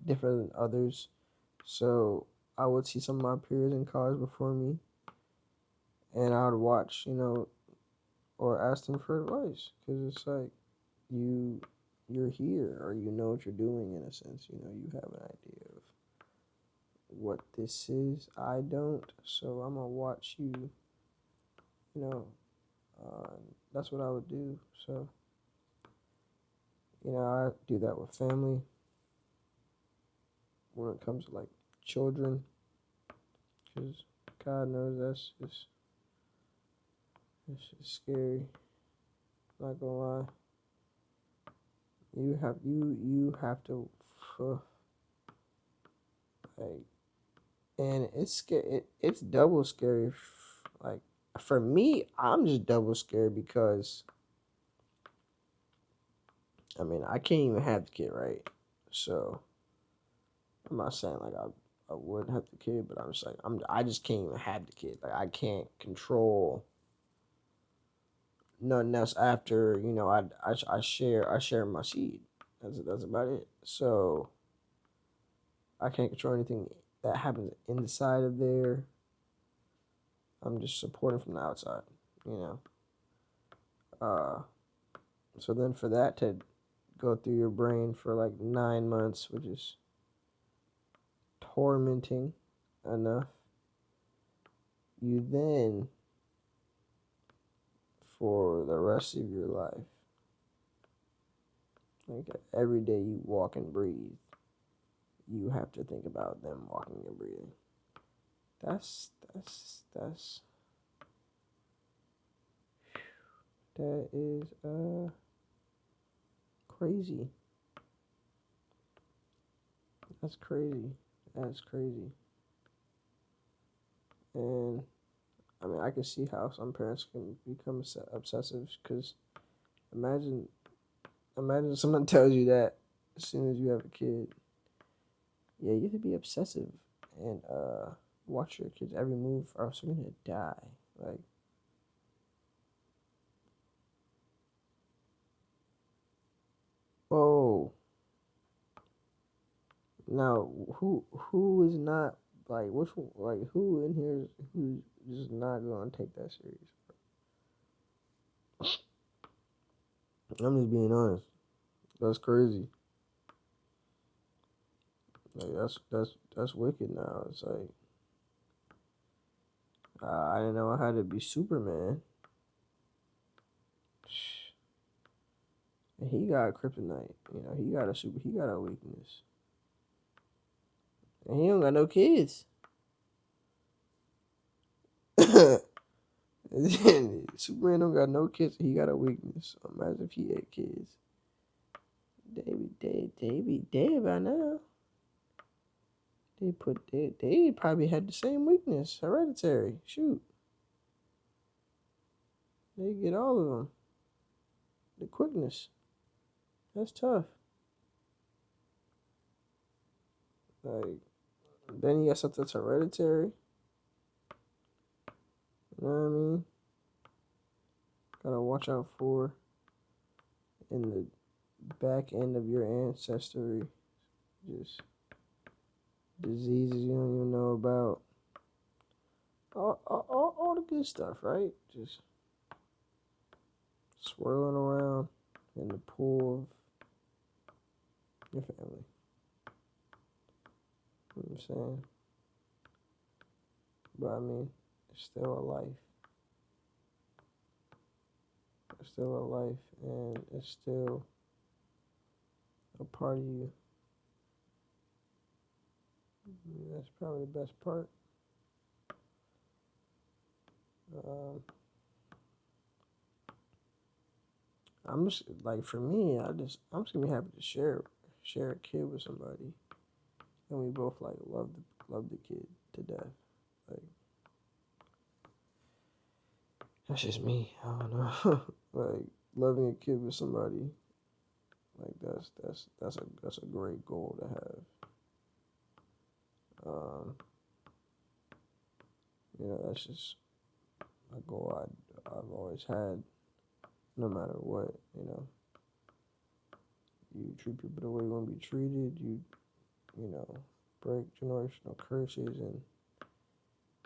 different than others. So I would see some of my peers in college before me, and I would watch, or ask them for advice because it's like you you're here or you know what you're doing in a sense. You have an idea of what this is. I don't, so I'm gonna watch you. You know, uh, that's what I would do. So I do that with family when it comes to like children, because God knows it's scary. Not gonna lie. You have to like, and it's scary. It's double scary. Like for me, I'm just double scared because I mean I can't even have the kid, right? So I'm not saying like I would have the kid, but I'm just like I just can't even have the kid. Like I can't control nothing else after I share my seed. That's about it. So I can't control anything that happens inside of there. I'm just supporting from the outside, you know. Uh, so then for that to go through your brain for like 9 months, which is tormenting enough, you then for the rest of your life, like every day you walk and breathe, you have to think about them walking and breathing. That's That is crazy. That's crazy. That's crazy. And I mean, I can see how some parents can become obsessive. Because imagine, imagine someone tells you that as soon as you have a kid. Yeah, you have to be obsessive and watch your kids every move, or else you're gonna die. Like, oh, now who is not like which one, like who in here is who's just not gonna take that serious? I'm just being honest. That's crazy. Like that's wicked. Now it's like I didn't know I had to be Superman. And he got kryptonite. You know, he got a weakness. And he don't got no kids. Superman don't got no kids. He got a weakness. Imagine if he had kids. They be dead by now. They probably had the same weakness. Hereditary. Shoot. They get all of them. The quickness. That's tough. Like, then you got something that's hereditary. You know what I mean? Gotta watch out for in the back end of your ancestry. Just diseases you don't even know about. All the good stuff, right? Just swirling around in the pool of your family. You know what I'm saying? But I mean, it's still a life. It's still a life, and it's still a part of you. That's probably the best part. Um, I'm just like for me, I'm just gonna be happy to share a kid with somebody, and we both like love the kid to death. Like that's just me. I don't know. Like loving a kid with somebody, like that's a great goal to have. You know, that's just a goal I've always had. No matter what, you know, you treat people the way you want to be treated. You know, break generational curses and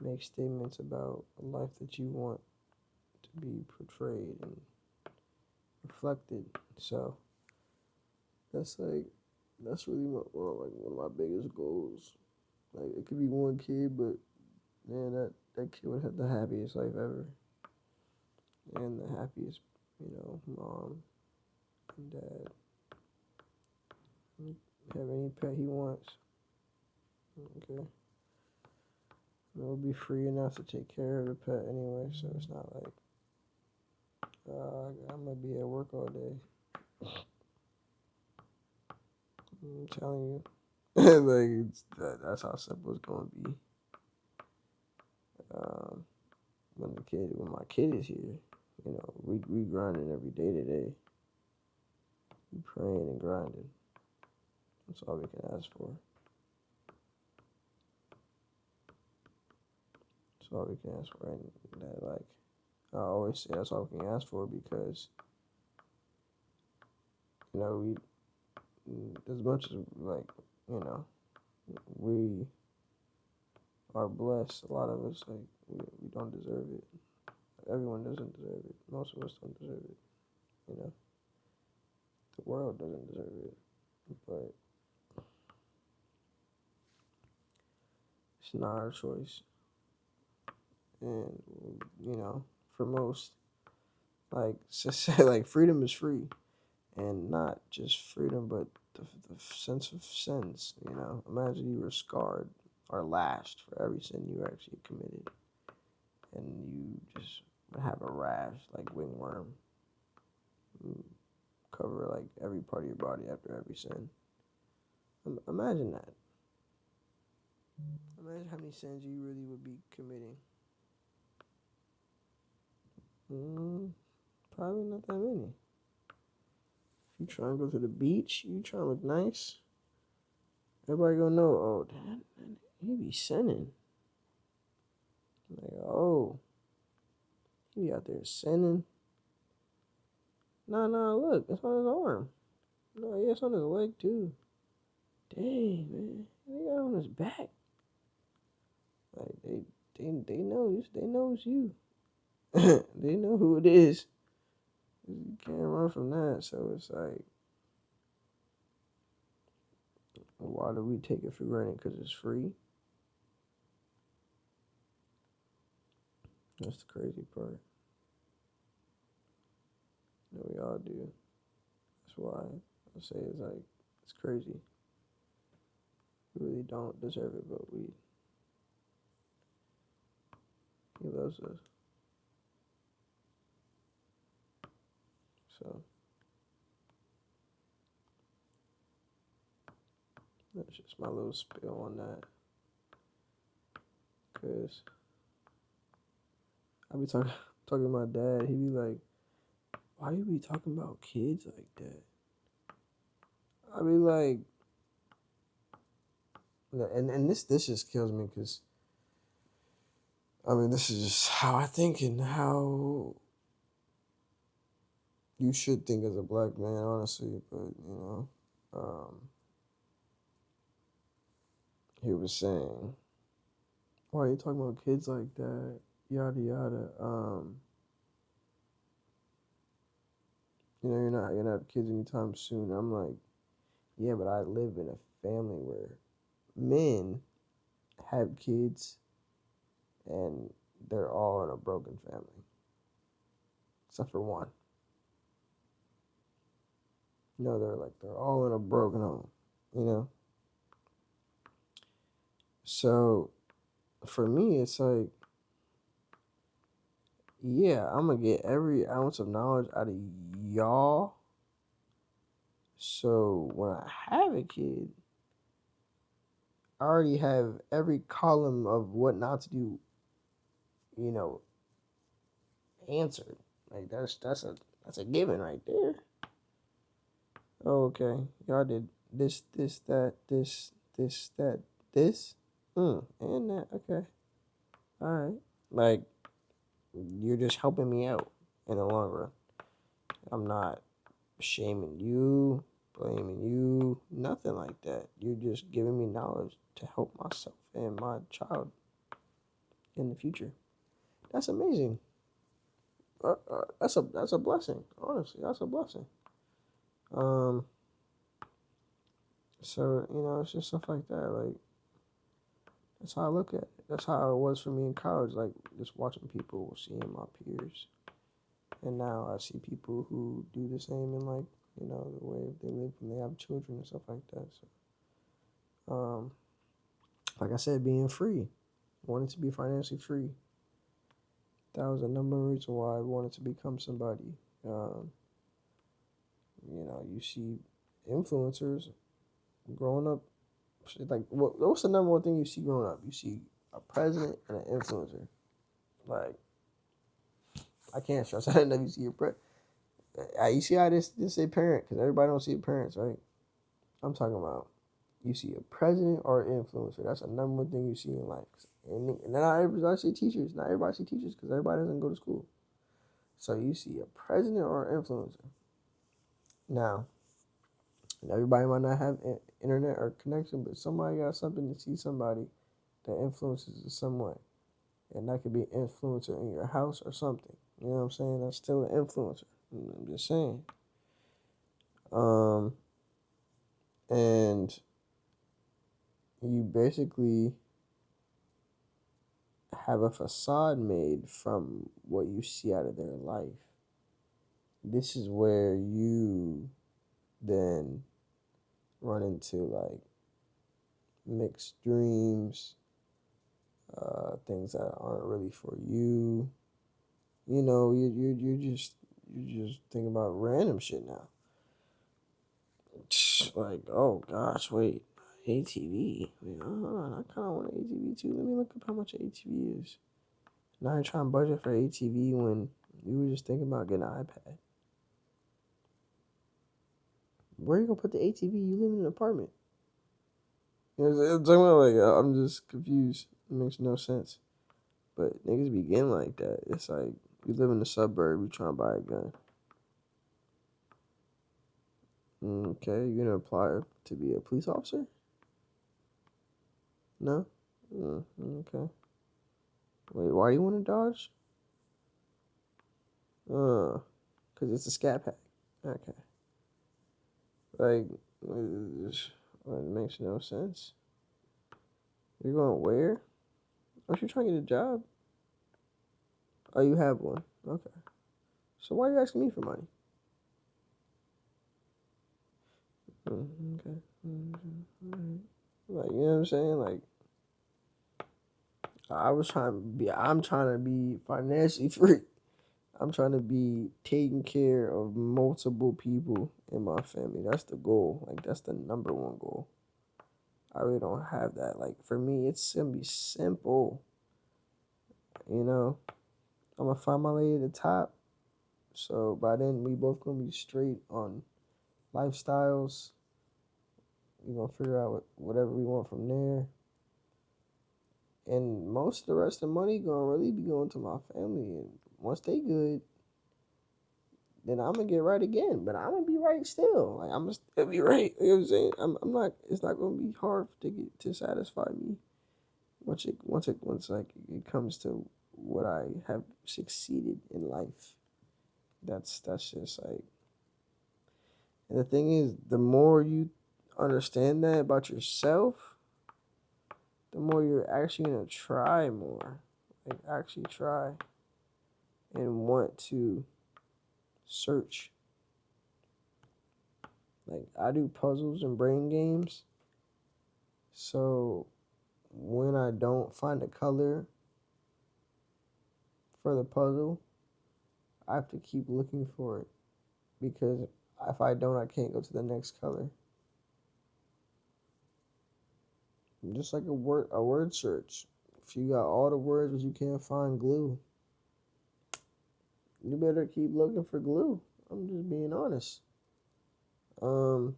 make statements about a life that you want to be portrayed and reflected. So that's really one of my biggest goals. Like it could be one kid, but man, that kid would have the happiest life ever, and the happiest, you know, mom and dad. Have any pet he wants. Okay. It'll be free enough to take care of the pet anyway, so it's not like I'm gonna be at work all day. I'm telling you, that's how simple it's gonna be. Um, when my kid is here, you know, we grinding every day today. We praying and grinding. That's all we can ask for. That's all we can ask for, and that like I always say, that's all we can ask for because you know we as much as like you know we are blessed. A lot of us like we don't deserve it. Everyone doesn't deserve it. Most of us don't deserve it. You know, the world doesn't deserve it, but it's not our choice. And you know, for most, like like freedom is free, and not just freedom, but the sense of sense. You know, imagine you were scarred or lashed for every sin you actually committed, and you just have a rash like wingworm. cover like every part of your body after every sin. Imagine that. Imagine how many sins you really would be committing. Probably not that many. If you try and go to the beach, you try and look nice, everybody gonna know, oh, damn, he be sinning. Like, oh, he be out there sinning. No, look, it's on his arm. No, yeah, it's on his leg too. Dang, man, he got it on his back. Like they know it's you. They know who it is. You can't run from that. So it's like, why do we take it for granted? Because it's free. That's the crazy part. No, we all do. That's why I say it's like, it's crazy. We really don't deserve it, but he loves us. So that's just my little spill on that. Cause I be talking to my dad. He be like, "Why you be talking about kids like that?" I be like, and this just kills me because I mean this is just how I think and how you should think as a black man, honestly. But he was saying, "Why are you talking about kids like that?" Yada yada. You're not gonna have kids anytime soon. I'm like, yeah, but I live in a family where men have kids and they're all in a broken family. Except for one. They're all in a broken home, you know? So for me it's like, yeah, I'm gonna get every ounce of knowledge out of y'all. So when I have a kid, I already have every column of what not to do, you know, answered. Like that's a given right there. Oh, okay. Y'all did this, that, this. And that. Okay. Alright. Like, you're just helping me out in the long run. I'm not shaming you, blaming you, nothing like that. You're just giving me knowledge to help myself and my child in the future. That's amazing. That's a blessing. Honestly, that's a blessing. So it's just stuff like that. Like, that's how I look at it. That's how it was for me in college. Like, just watching people, seeing my peers, and now I see people who do the same in, like, the way they live when they have children and stuff like that. So, like I said, being free, wanting to be financially free. That was a number one reason why I wanted to become somebody. You see influencers growing up. Like, what's the number one thing you see growing up? You see a president and an influencer. Like, I can't stress that enough. You see your you see how this say parent, because everybody don't see parents, right? I'm talking about you see a president or an influencer. That's the number one thing you see in life. And not everybody see teachers. Not everybody see teachers because everybody doesn't go to school. So you see a president or an influencer. Now, everybody might not have internet or connection, but somebody got something to see somebody that influences in some way. And that could be an influencer in your house or something. You know what I'm saying? That's still an influencer. I'm just saying. And you basically have a facade made from what you see out of their life. This is where you then run into like mixed dreams, things that aren't really for you. You're just You just think about random shit now. Like, oh gosh, wait, ATV. Wait, hold on, I kind of want an ATV too. Let me look up how much an ATV is. Now you're trying to budget for ATV when you were just thinking about getting an iPad. Where are you gonna put the ATV? You live in an apartment. You know what I'm talking about? Like, I'm just confused. It makes no sense. But niggas begin like that. It's like you live in the suburb, you trying to buy a gun. Okay, you gonna apply to be a police officer? No? Okay. Wait, why do you want to dodge? Because it's a scat pack. Okay. Like, it makes no sense. You're going where? Aren't you trying to get a job? Oh, you have one. Okay. So why are you asking me for money? Okay. Like, you know what I'm saying? Like, I'm trying to be financially free. I'm trying to be taking care of multiple people in my family. That's the goal. Like, that's the number one goal. I really don't have that. Like, for me, it's gonna be simple. You know, I'm gonna find my lady at the top. So by then, we both gonna be straight on lifestyles. We're gonna figure out whatever we want from there. And most of the rest of the money gonna really be going to my family. And once they good, then I'm gonna get right again. But I'm gonna be right still. Like I'm gonna still be right. You know what I'm saying? I'm not. It's not gonna be hard to satisfy me. Once like it comes to what I have succeeded in life. That's just like. And the thing is, the more you understand that about yourself, the more you're actually gonna try more. Like actually try and want to search. Like I do puzzles and brain games. So when I don't find a color for the puzzle, I have to keep looking for it because if I don't, I can't go to the next color. Just like a word search. If you got all the words but you can't find glue, you better keep looking for glue. I'm just being honest. Um,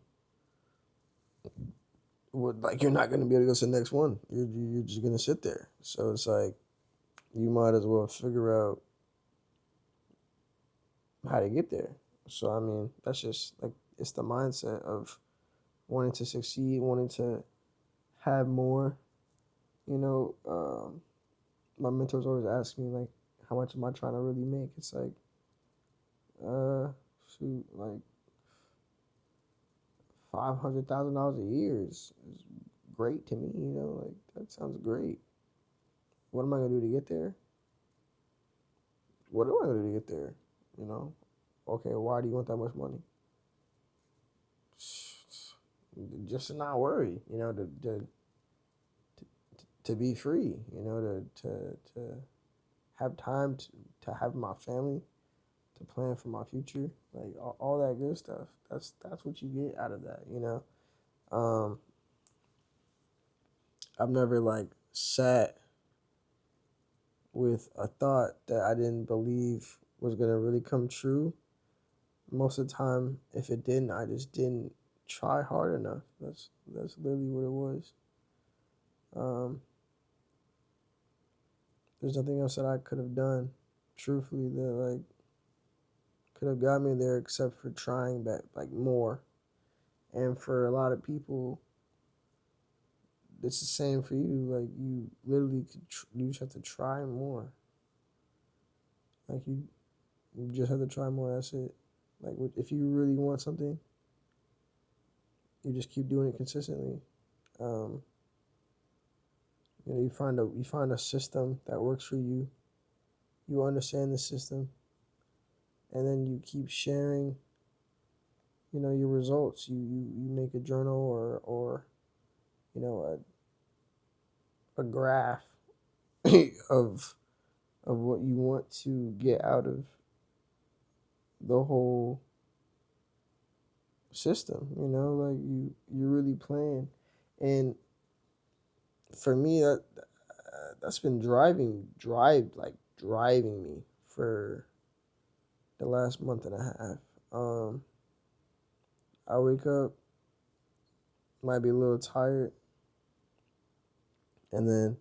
like you're not gonna be able to go to the next one. You're just gonna sit there. So it's like you might as well figure out how to get there. So I mean, that's just like it's the mindset of wanting to succeed, wanting to have more. You know, my mentors always ask me like, how much am I trying to really make? It's like, uh, shoot, like $500,000 a year is great to me. You know, like that sounds great. What am I gonna do to get there? What am I gonna do to get there? You know, okay, why do you want that much money? Just to not worry, you know, to be free, you know, to have time to have my family, to plan for my future, like all that good stuff. That's what you get out of that, you know. Um, I've never like sat with a thought that I didn't believe was gonna really come true. Most of the time, if it didn't, I just didn't try hard enough. That's literally what it was. Um, there's nothing else that I could have done, truthfully, that like could have got me there except for trying back like more. And for a lot of people, it's the same for you. Like you literally you just have to try more. Like you just have to try more. That's it. Like if you really want something, you just keep doing it consistently. Um, you know, you find a system that works for you. You understand the system, and then you keep sharing. You know your results. You make a journal or you know a graph of what you want to get out of the whole system. Like you're really playing, and for me that's been driving me for the last month and a half. I wake up, might be a little tired, and then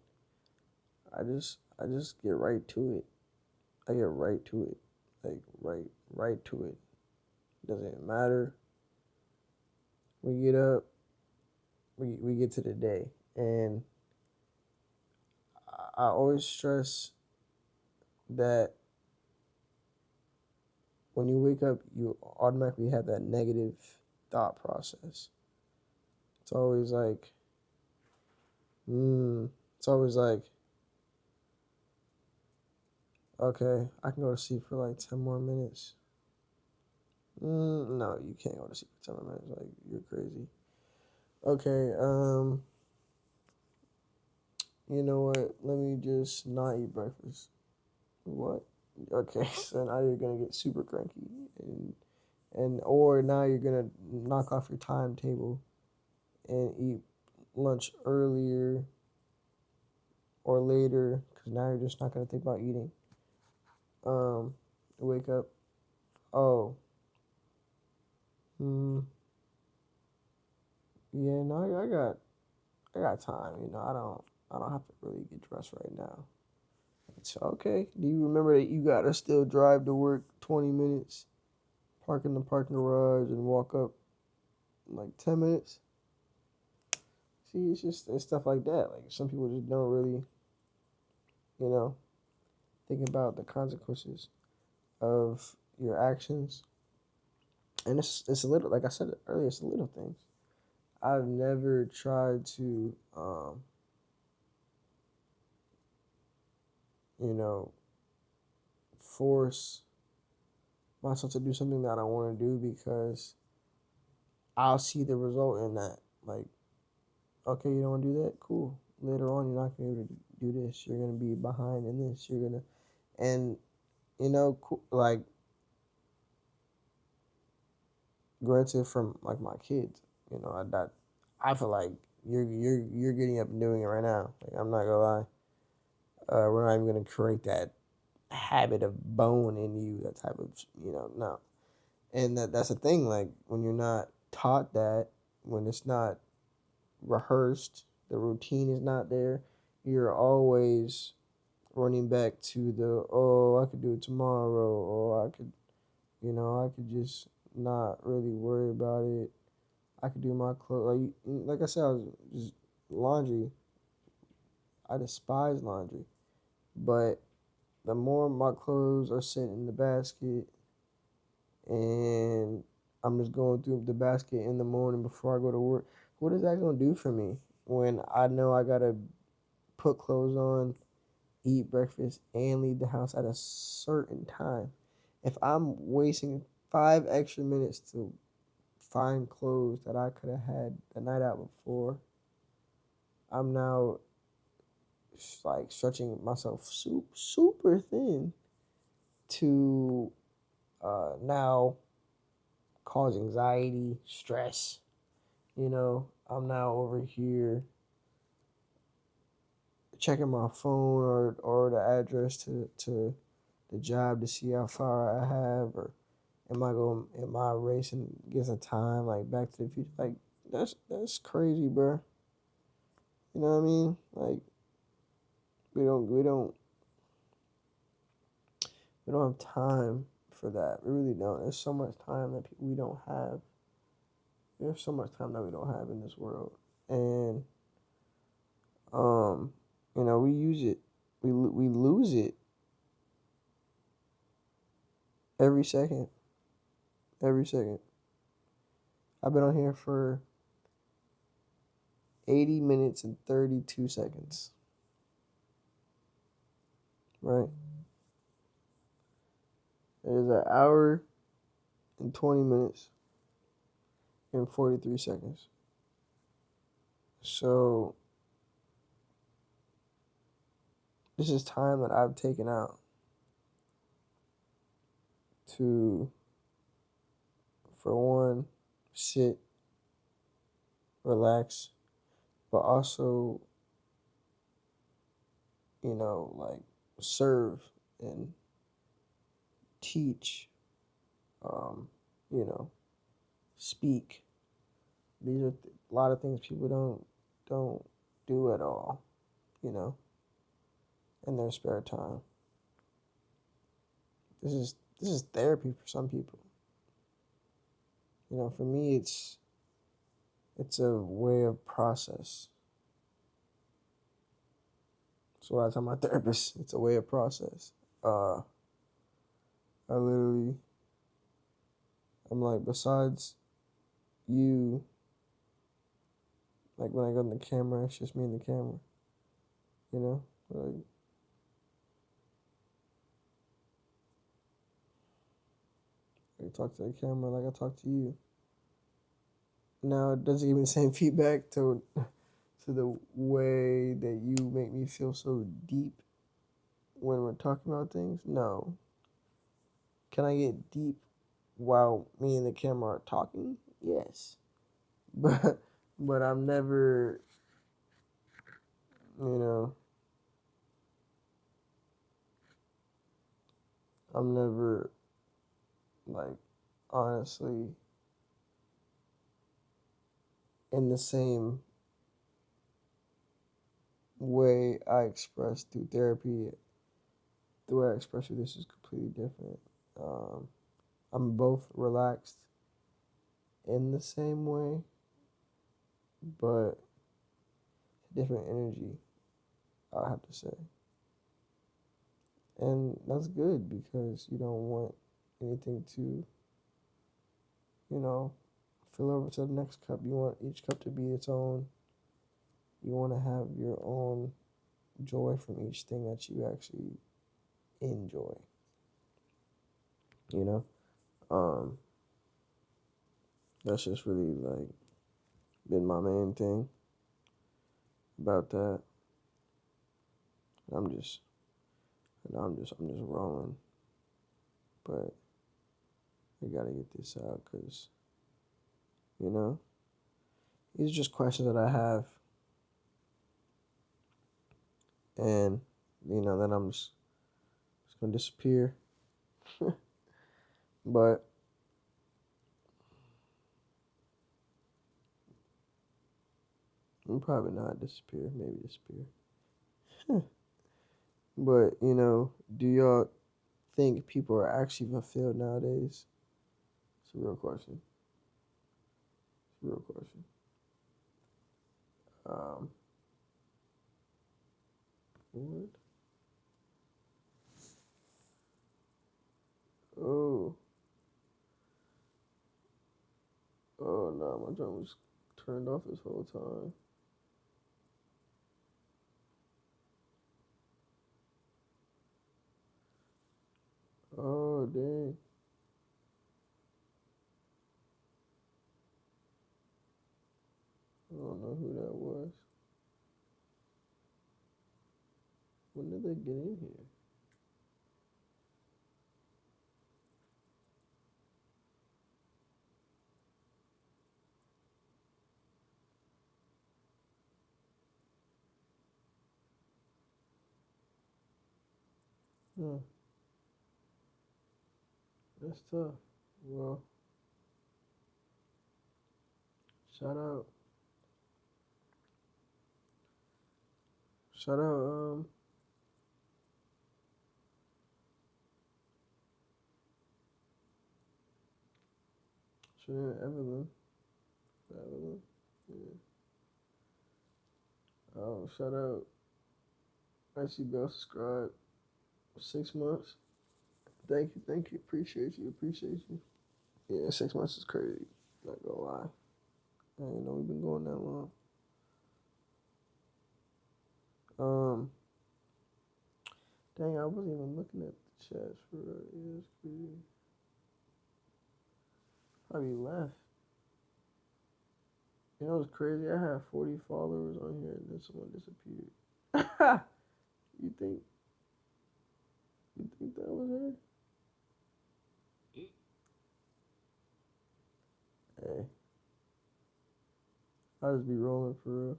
I just get right to it. I get right to it, like right to it. Doesn't matter. We get up, we get to the day, and I always stress that when you wake up, you automatically have that negative thought process. It's always like, it's always like, okay, I can go to sleep for like 10 more minutes. No, you can't go to sleep for 10 more minutes. Like, you're crazy. Okay, you know what? Let me just not eat breakfast. What? Okay, so now you're gonna get super cranky, or now you're gonna knock off your timetable and eat lunch earlier or later because now you're just not gonna think about eating. Wake up. Oh, yeah. No, I got time. I don't have to really get dressed right now. It's okay. Do you remember that you gotta still drive to work 20 minutes, park in the parking garage, and walk up like 10 minutes? See, it's stuff like that. Like some people just don't really, you know, think about the consequences of your actions. And it's a little, like I said earlier, it's a little things. I've never tried to, you know, force myself to do something that I want to do because I'll see the result in that. Like, okay, you don't want to do that? Cool. Later on, you're not going to be able to do this. You're going to be behind in this. You're going to, and, like, granted from, like, my kids, I feel like you're getting up and doing it right now. Like, I'm not going to lie. We're not even going to create that habit of bone in you, that type of, no. And that's the thing, like, when you're not taught that, when it's not rehearsed, the routine is not there, you're always running back to the, oh, I could do it tomorrow, or I could just not really worry about it. I could do my clothes. Like I said, I was just laundry. I despise laundry. But the more my clothes are sitting in the basket and I'm just going through the basket in the morning before I go to work, what is that going to do for me when I know I got to put clothes on, eat breakfast, and leave the house at a certain time? If I'm wasting 5 extra minutes to find clothes that I could have had the night out before, I'm now like stretching myself super thin to now cause anxiety, stress. I'm now over here checking my phone or the address to the job to see how far I have, or am I racing against a time like Back to the Future? Like that's crazy, bro. You know what I mean? Like we don't have time for that. We really don't. There's so much time that we don't have. There's so much time that we don't have in this world, and we use it. We lose it every second. Every second. I've been on here for 80 minutes and 32 seconds. Right? It is an hour and 20 minutes and 43 seconds. So this is time that I've taken out to for one, sit, relax, but also, like serve and teach, um, you know, speak. These are a lot of things people don't do at all, you know, in their spare time. This is therapy for some people. For me, it's a way of process. So when I tell my therapist, it's a way of process. I literally, I'm like, besides you, like when I go in the camera, it's just me and the camera, you know? Like, I talk to the camera like I talk to you. Now, it doesn't give me the same feedback to the way that you make me feel so deep when we're talking about things. No. Can I get deep while me and the camera are talking? Yes. But I'm never, you know, I'm never like honestly in the same way I express through therapy. The way I express through this is completely different. Um, I'm both relaxed in the same way, but different energy, I have to say. And that's good because you don't want anything to, fill over to the next cup. You want each cup to be its own. You want to have your own joy from each thing that you actually enjoy. You know? That's just really like been my main thing about that. I'm just I'm just rolling, but I gotta get this out because these are just questions that I have, and then I'm just gonna disappear. But I'm probably not disappear, maybe disappear. But do y'all think people are actually fulfilled nowadays? It's a real question. It's a real question. Um, what? Oh, oh no, my drum was turned off this whole time. Oh dang. I don't know who that was. When did they get in here? Huh, that's tough. Well, shout out, shout out, shout out Evelyn. Evelyn. Yeah. Oh, shout out. I see Bell subscribe 6 months. Thank you. Appreciate you. Yeah, 6 months is crazy. Not gonna lie. I didn't know we've been going that long. Um, Dang, I wasn't even looking at the chats for real. Yeah, it's crazy. Probably left. It's crazy. I had 40 followers on here and then someone disappeared. you think you think that was her? Hey, I'll just be rolling for real.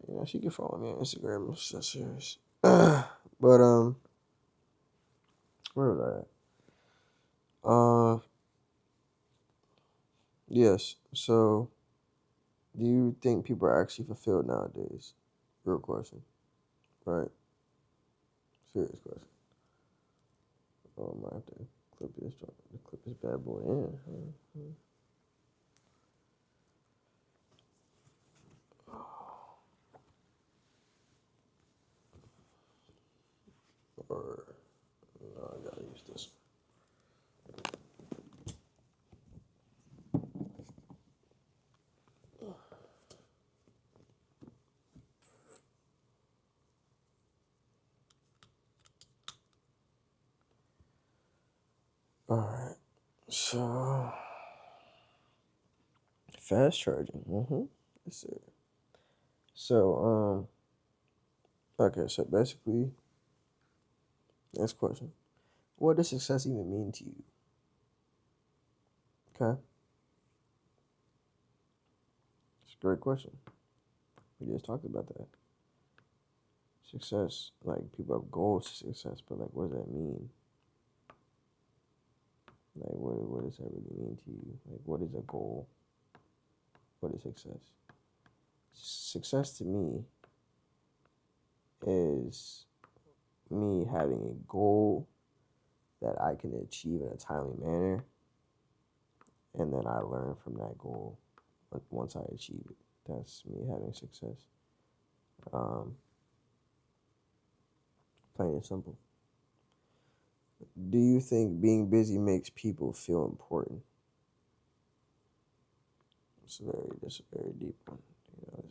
You know, she can follow me on Instagram. It's just serious. But where was I at? Yes. So, do you think people are actually fulfilled nowadays? Real question, right? Serious question. Oh, I might have to clip this bad boy in. Or no, I gotta use this. All right. So fast charging. Yes, sir. So okay. So basically, next question: what does success even mean to you? Okay, it's a great question. We just talked about that. Success, like people have goals to success, but like, what does that mean? Like, what does that really mean to you? Like, what is a goal? What is success? Success to me is me having a goal that I can achieve in a timely manner, and then I learn from that goal once I achieve it. That's me having success. Um, Plain and simple. Do you think being busy makes people feel important? This is a very deep one. You know,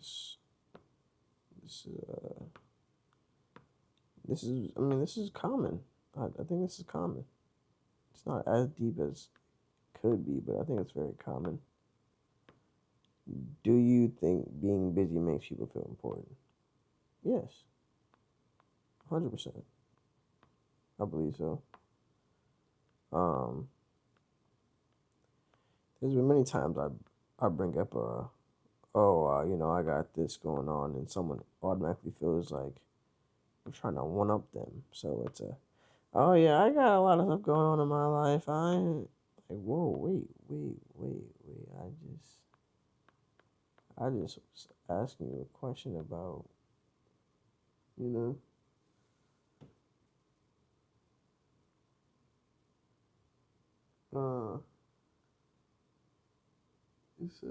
this is this is. I mean, this is common. I think this is common. It's not as deep as it could be, but I think it's very common. Do you think being busy makes people feel important? Yes, 100%. I believe so. Um, there's been many times I bring up you know, I got this going on, and someone automatically feels like I'm trying to one up them. So it's oh yeah, I got a lot of stuff going on in my life. I ain't like, whoa, wait. I just was asking you a question about, you know, you said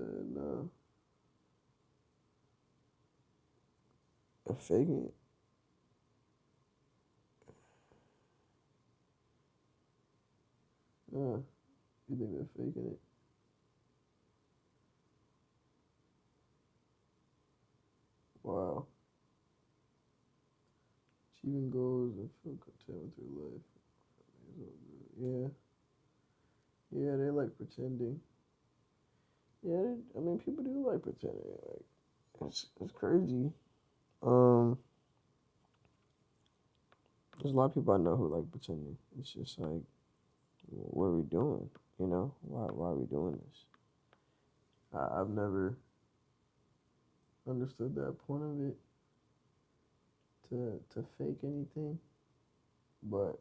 faking it. You think they're faking it? Wow. Achieving goals and feel content with your life. Yeah, yeah, they like pretending. Yeah, I mean, people do like pretending. Like, it's crazy. Um, there's a lot of people I know who like pretending. It's just like, what are we doing? You know, why are we doing this? I've never understood that point of it to fake anything, but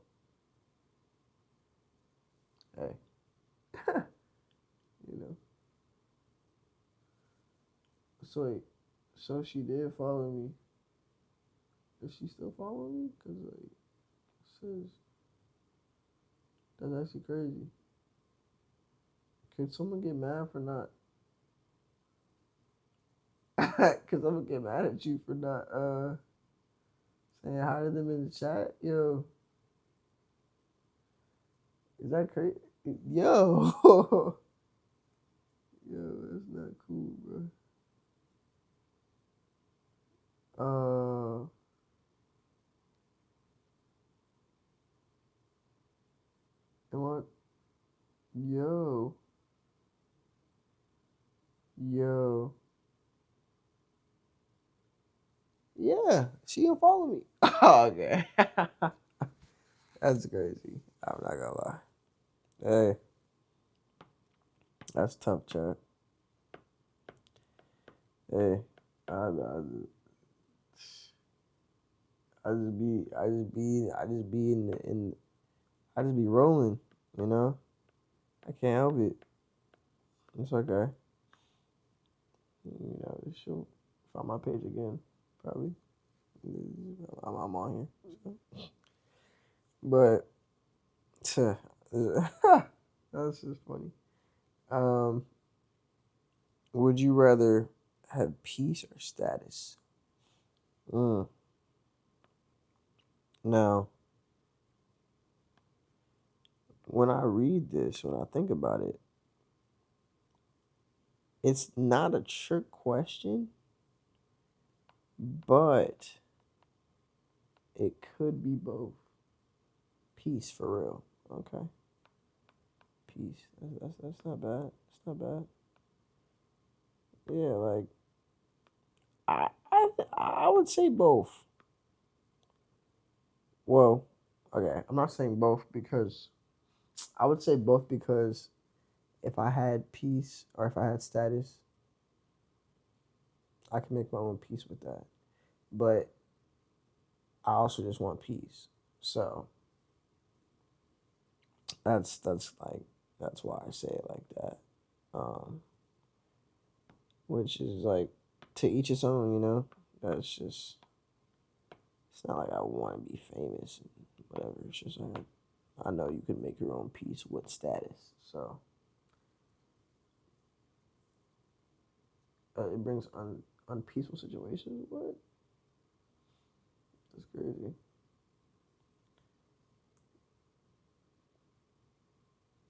hey, you know. So wait, so she did follow me. Does she still follow me? Cause like, says that's actually crazy. Could someone get mad for not? Cause I'm gonna get mad at you for not saying hi to them in the chat. Yo, is that crazy? Yo, yo, that's not cool, bro. And what? Yo, yo, yeah, she didn't follow me. Okay, that's crazy. I'm not gonna lie. Hey, That's tough, chat. Hey, I just be I just be rolling, you know. I can't help it. It's okay. You know, she'll find my page again, probably. I'm on here. So. But that's just funny. Um, would you rather have peace or status? Mm. Now, when I read this, when I think about it, it's not a trick question, but it could be both. Peace for real. Okay. Peace. That's not bad. It's not bad. Yeah, like I would say both. Well, okay, I'm not saying both because I would say both because if I had peace or if I had status, I can make my own peace with that. But I also just want peace. So that's why I say it like that. Um, which is like to each his own, you know. That's just it's not like I want to be famous and whatever. It's just like I know you can make your own peace with status. So it brings unpeaceful situations. What? That's crazy.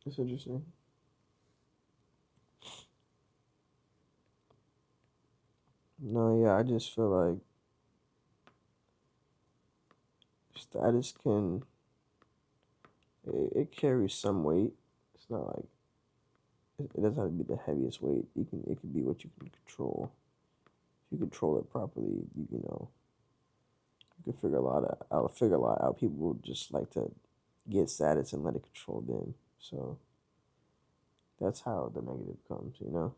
It's interesting. No, yeah, I just feel like status it carries some weight. It's not like it doesn't have to be the heaviest weight. It can be what you can control. If you control it properly, you know you can figure a lot out. I'll figure a lot out. People just like to get status and let it control them. So that's how the negative comes. You know,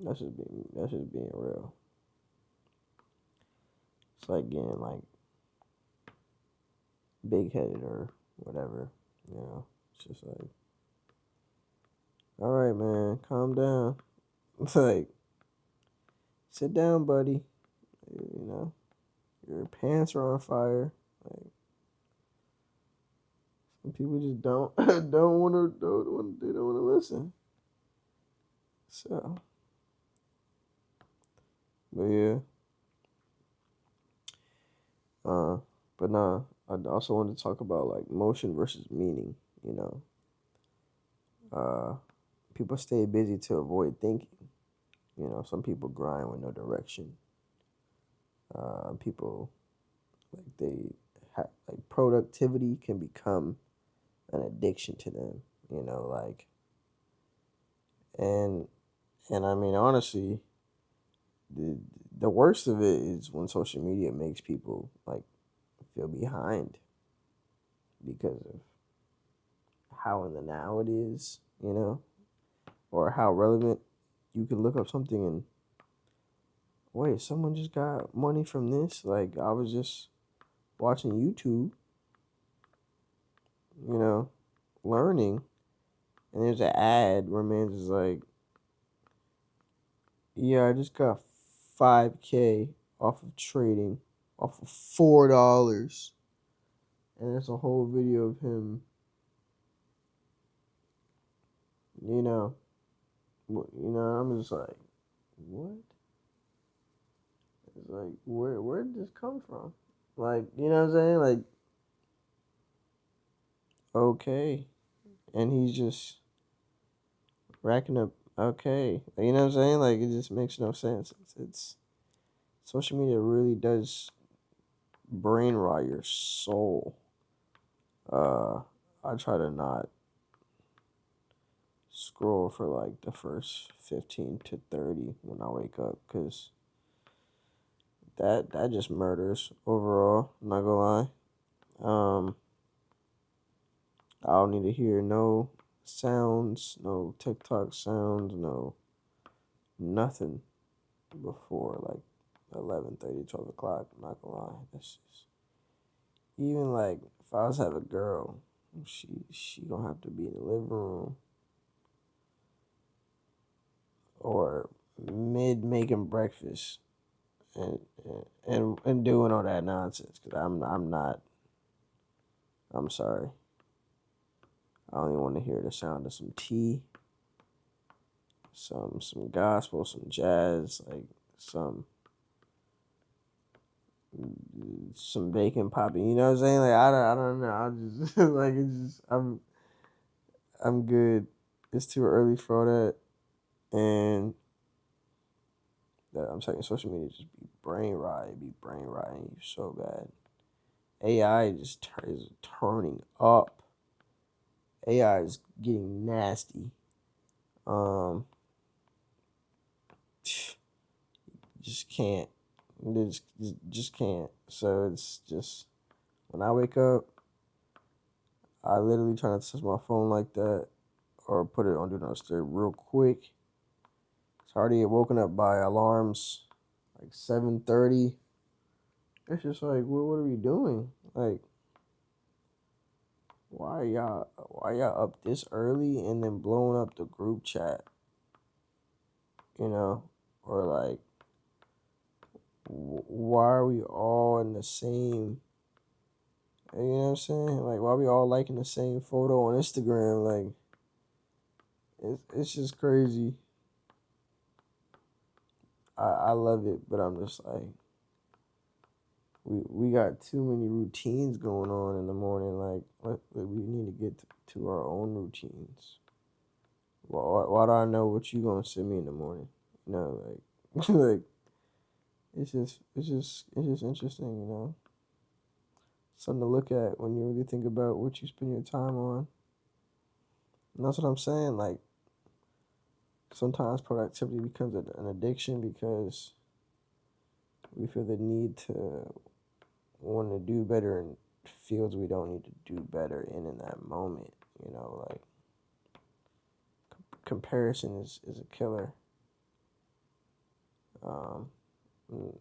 that's just being real. It's like getting like big headed or whatever. You know, it's just like, all right, man, calm down. It's like, sit down, buddy. You know, your pants are on fire. Like some people just don't they don't want to listen. So, but yeah, uh, but nah. I also wanted to talk about like motion versus meaning. You know, uh, people stay busy to avoid thinking. You know, some people grind with no direction. People like like productivity can become an addiction to them. You know, like and I mean honestly, the the worst of it is when social media makes people like feel behind because of how in the now it is, you know, or how relevant you can look up something and wait, someone just got money from this. Like I was just watching YouTube, you know, learning, and there's an ad where man's is like, yeah, I just got 5K off of trading, off of $4, and there's a whole video of him, you know, I'm just like, what? It's like, where did this come from? Like, you know what I'm saying? Like, okay, and he's just racking up. Okay, you know what I'm saying? Like, it just makes no sense. It's social media really does brain rot your soul. Uh, I try to not scroll for like the first 15 to 30 when I wake up because that just murders overall. I'm not gonna lie. I don't need to hear no sounds, no TikTok sounds, no nothing before like 11:30, 12 o'clock. I'm not gonna lie. That's just, even like if I was to have a girl, she gonna have to be in the living room or mid making breakfast and doing all that nonsense. Cause I'm not. I'm sorry. I only want to hear the sound of some tea, some gospel, some jazz, like some some bacon popping. You know what I'm saying? Like I don't know. I just like it's just I'm good. It's too early for all that, and that I'm saying social media just be brain rotting you so bad. AI just is turning up. AI is getting nasty. Um, just can't. Just can't. So it's just when I wake up, I literally try not to touch my phone like that, or put it on do not disturb real quick. It's already woken up by alarms like 7:30. It's just like, what are we doing? Like, why y'all up this early and then blowing up the group chat? You know, or like, why are we all in the same? You know what I'm saying? Like, why are we all liking the same photo on Instagram? Like, it's just crazy. I love it, but I'm just like, we got too many routines going on in the morning. Like, we need to get to our own routines. Why do I know what you gonna send me in the morning? You know, like, like it's just interesting. You know, something to look at when you really think about what you spend your time on. And that's what I'm saying. Like, sometimes productivity becomes an addiction because we feel the need to want to do better in fields we don't need to do better in that moment. You know, like comparison is a killer. Um,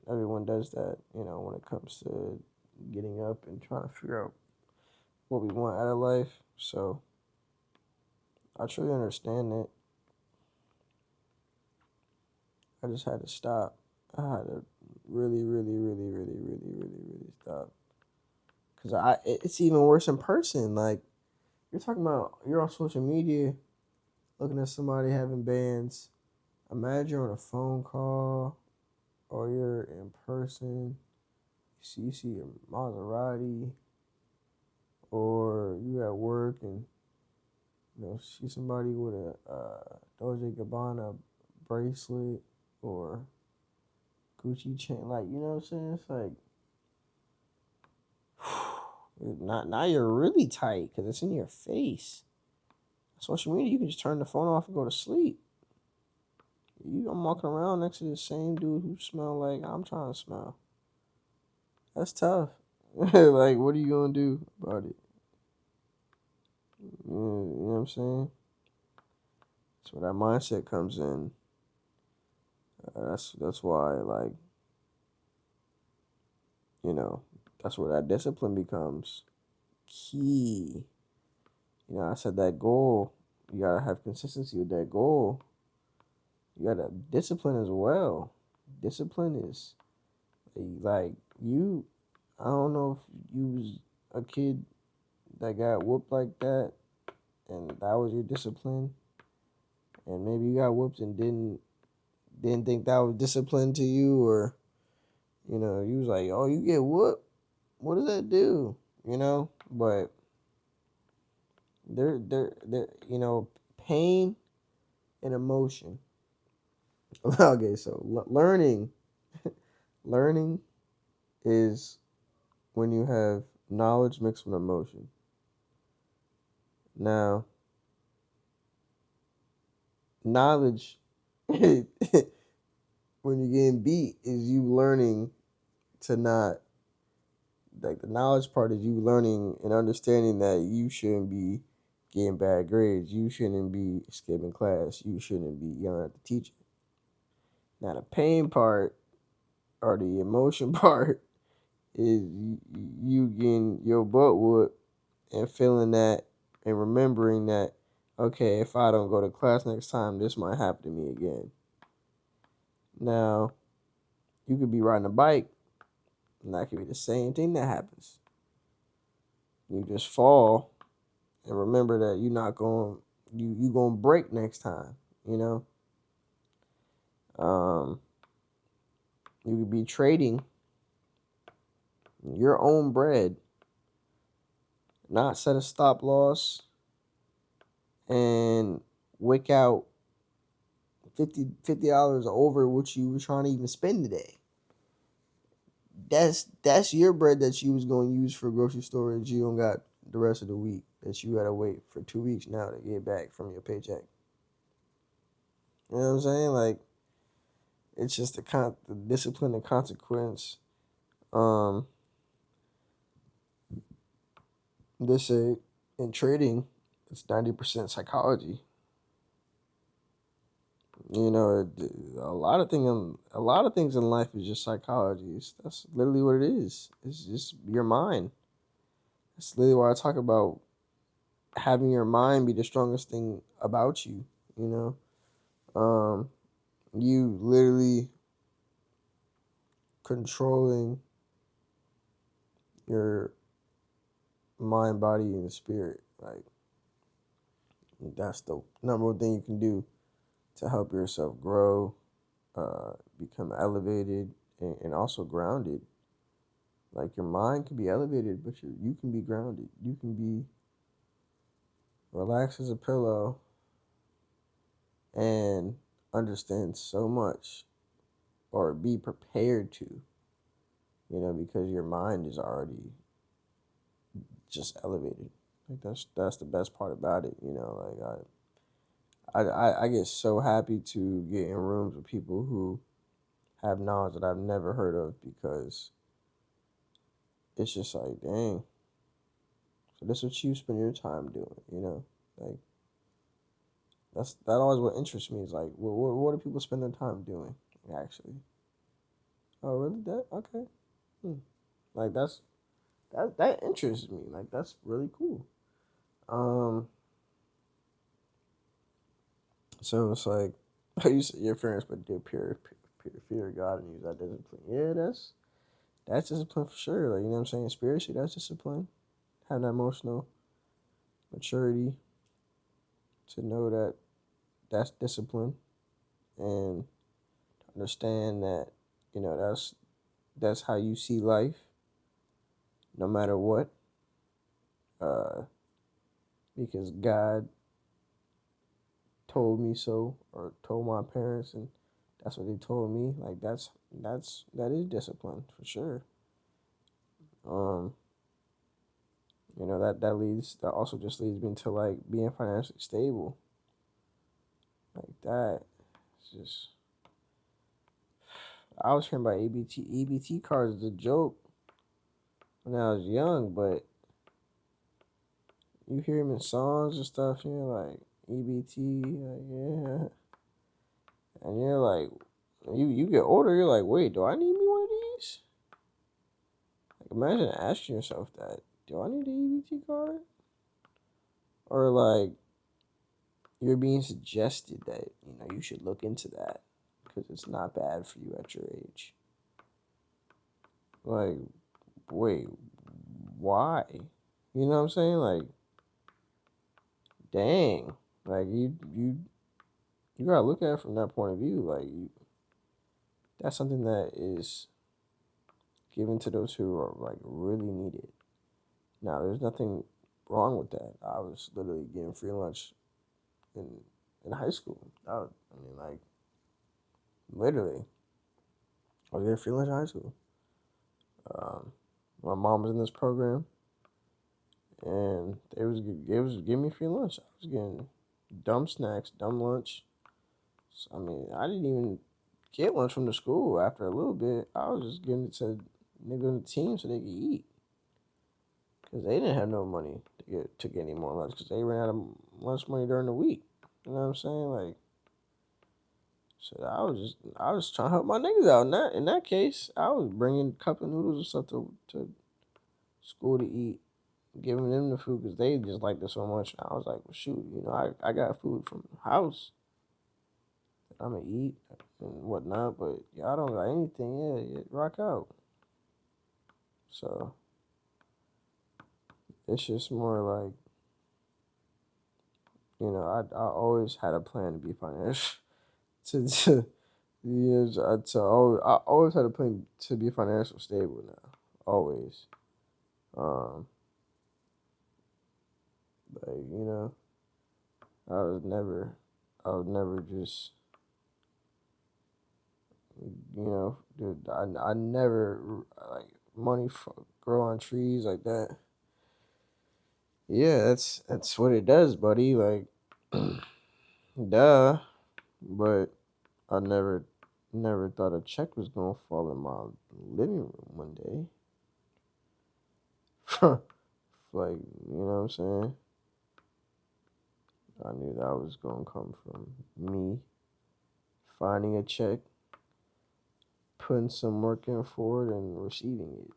Everyone does that, you know, when it comes to getting up and trying to figure out what we want out of life. So I truly understand it. I just had to stop. I had to really stop. Cause it's even worse in person. Like, you're talking about, you're on social media, looking at somebody having bands. Imagine you're on a phone call or you're in person. You see a Maserati, or you at work and see somebody with a Dolce Gabbana bracelet or Gucci chain. Like, you know what I'm saying? It's like, not now you're really tight because it's in your face. Social media, you can just turn the phone off and go to sleep. I'm walking around next to the same dude who smell like I'm trying to smell. That's tough. Like, what are you gonna do about it? You know what I'm saying? So that mindset comes in. That's why, like, you know, that's where that discipline becomes key. You know, I said that goal, you gotta have consistency with that goal. You gotta discipline as well. Discipline is like you. I don't know if you was a kid that got whooped like that, and that was your discipline, and maybe you got whooped and didn't think that was discipline to you, or you was like, oh, you get whooped. What does that do? But they're pain and emotion. Okay, so learning is when you have knowledge mixed with emotion. Now, knowledge when you're getting beat is you learning to not, like, the knowledge part is you learning and understanding that you shouldn't be getting bad grades. You shouldn't be skipping class. You shouldn't be yelling at the teacher. Now, the pain part or the emotion part is you getting your butt whooped and feeling that and remembering that, okay, if I don't go to class next time, this might happen to me again. Now, you could be riding a bike, and that could be the same thing that happens. You just fall and remember that you're not going, you going to break next time, you know? You could be trading your own bread, not set a stop loss, and wick out $50 over what you were trying to even spend today. That's your bread that you was going to use for grocery storage. You don't got the rest of the week that you gotta wait for 2 weeks now to get back from your paycheck. You know what I'm saying? Like, it's just the discipline and consequence. They say in trading, it's 90% psychology. You know, a lot of things in life is just psychology. That's literally what it is. It's just your mind. That's literally why I talk about having your mind be the strongest thing about you. You know, you literally controlling your mind, body, and spirit. Like, that's the number one thing you can do to help yourself grow, become elevated, and also grounded. Like, your mind can be elevated, but you can be grounded. You can be relaxed as a pillow and understand so much, or be prepared to, because your mind is already just elevated. Like, that's the best part about it. Like, I get so happy to get in rooms with people who have knowledge that I've never heard of, because it's just like, dang. So this is what you spend your time doing. Like, that always what interests me is like, what do people spend their time doing actually? Oh, really? That okay? Like, that interests me. Like, that's really cool. So it's like, you say your parents, but do fear of God and use that discipline. Yeah, that's discipline for sure. Like, you know what I'm saying? Spiritually, that's discipline. Have that emotional maturity to know that that's discipline, and understand that, that's how you see life, no matter what. Uh, because God told me so, or told my parents, and that's what they told me. Like, that is discipline for sure. Um, that also just leads me to, like, being financially stable. Like that. It's just, I was hearing about EBT cards as a joke when I was young, but you hear him in songs and stuff, and you're like, EBT, like, yeah. And you're like, you get older, you're like, wait, do I need me one of these? Like, imagine asking yourself that. Do I need an EBT card? Or, like, you're being suggested that, you should look into that because it's not bad for you at your age. Like, wait, why? You know what I'm saying? Like, dang. Like, you gotta look at it from that point of view. Like, that's something that is given to those who are, like, really needed. Now, there's nothing wrong with that. I was literally getting free lunch in high school. Like, literally, I was getting free lunch in high school. My mom was in this program, and it was giving me free lunch. I was getting dumb snacks, dumb lunch. So, I didn't even get lunch from the school. After a little bit, I was just giving it to niggas on the team so they could eat. because they didn't have no money to get any more lunch because they ran out of lunch money during the week. You know what I'm saying? Like, so I was trying to help my niggas out in that case. I was bringing a couple of noodles or stuff to school to eat, giving them the food because they just liked it so much. And I was like, well, shoot, I got food from the house that I'm gonna eat and whatnot, but y'all don't got anything. Yeah, rock out. So it's just more like, I always had a plan to be financial to I always had a plan to be financial stable now. Always. Um, like, I was never just, dude, I never, like, money grow on trees like that. Yeah, that's what it does, buddy. Like, duh. But I never thought a check was gonna fall in my living room one day. Like, you know what I'm saying? I knew that was gonna come from me finding a check, putting some work in for it, and receiving it.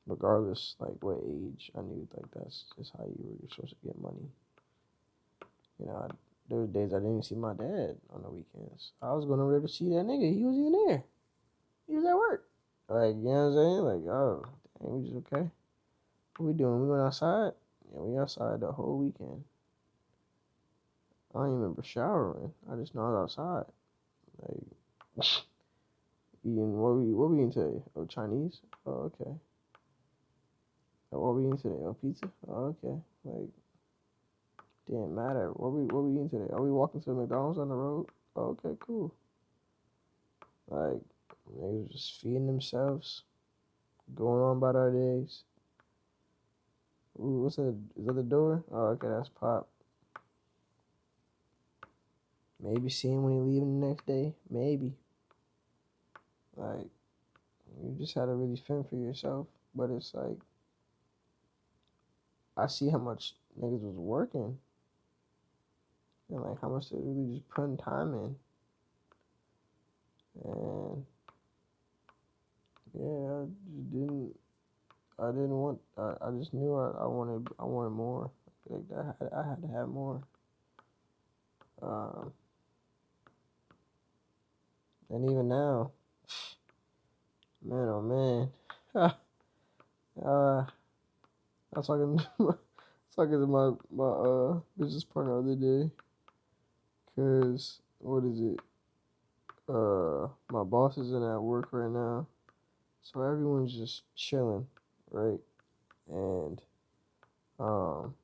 Regardless, like what age, I knew like that's just how you were supposed to get money. There were days I didn't see my dad on the weekends. I was going over there to see that nigga. He wasn't even there. He was at work. Like, you know what I'm saying? Like, oh, dang, we just okay. What we doing? We went outside? Yeah, we outside the whole weekend. I don't even remember showering. I just know I was outside. Like, eating, what we eating today? Oh, Chinese? Oh, okay. What we eating today? Oh, pizza? Oh, okay. Like, didn't matter. What we eating today? Are we walking to McDonald's on the road? Oh, okay, cool. Like, they was just feeding themselves, going on about our days. Ooh, what's that? Is that the door? Oh, okay, that's Pop. Maybe see him when he leaving the next day. Maybe. Like, you just had to really fend for yourself. But it's like, I see how much niggas was working. And like how much they really just putting time in. And yeah, I didn't want, I just knew I wanted more. Like I had to have more. Um, and even now, man, oh man. I was talking to my business partner the other day, cause what is it? My boss isn't at work right now, so everyone's just chilling, right? And um,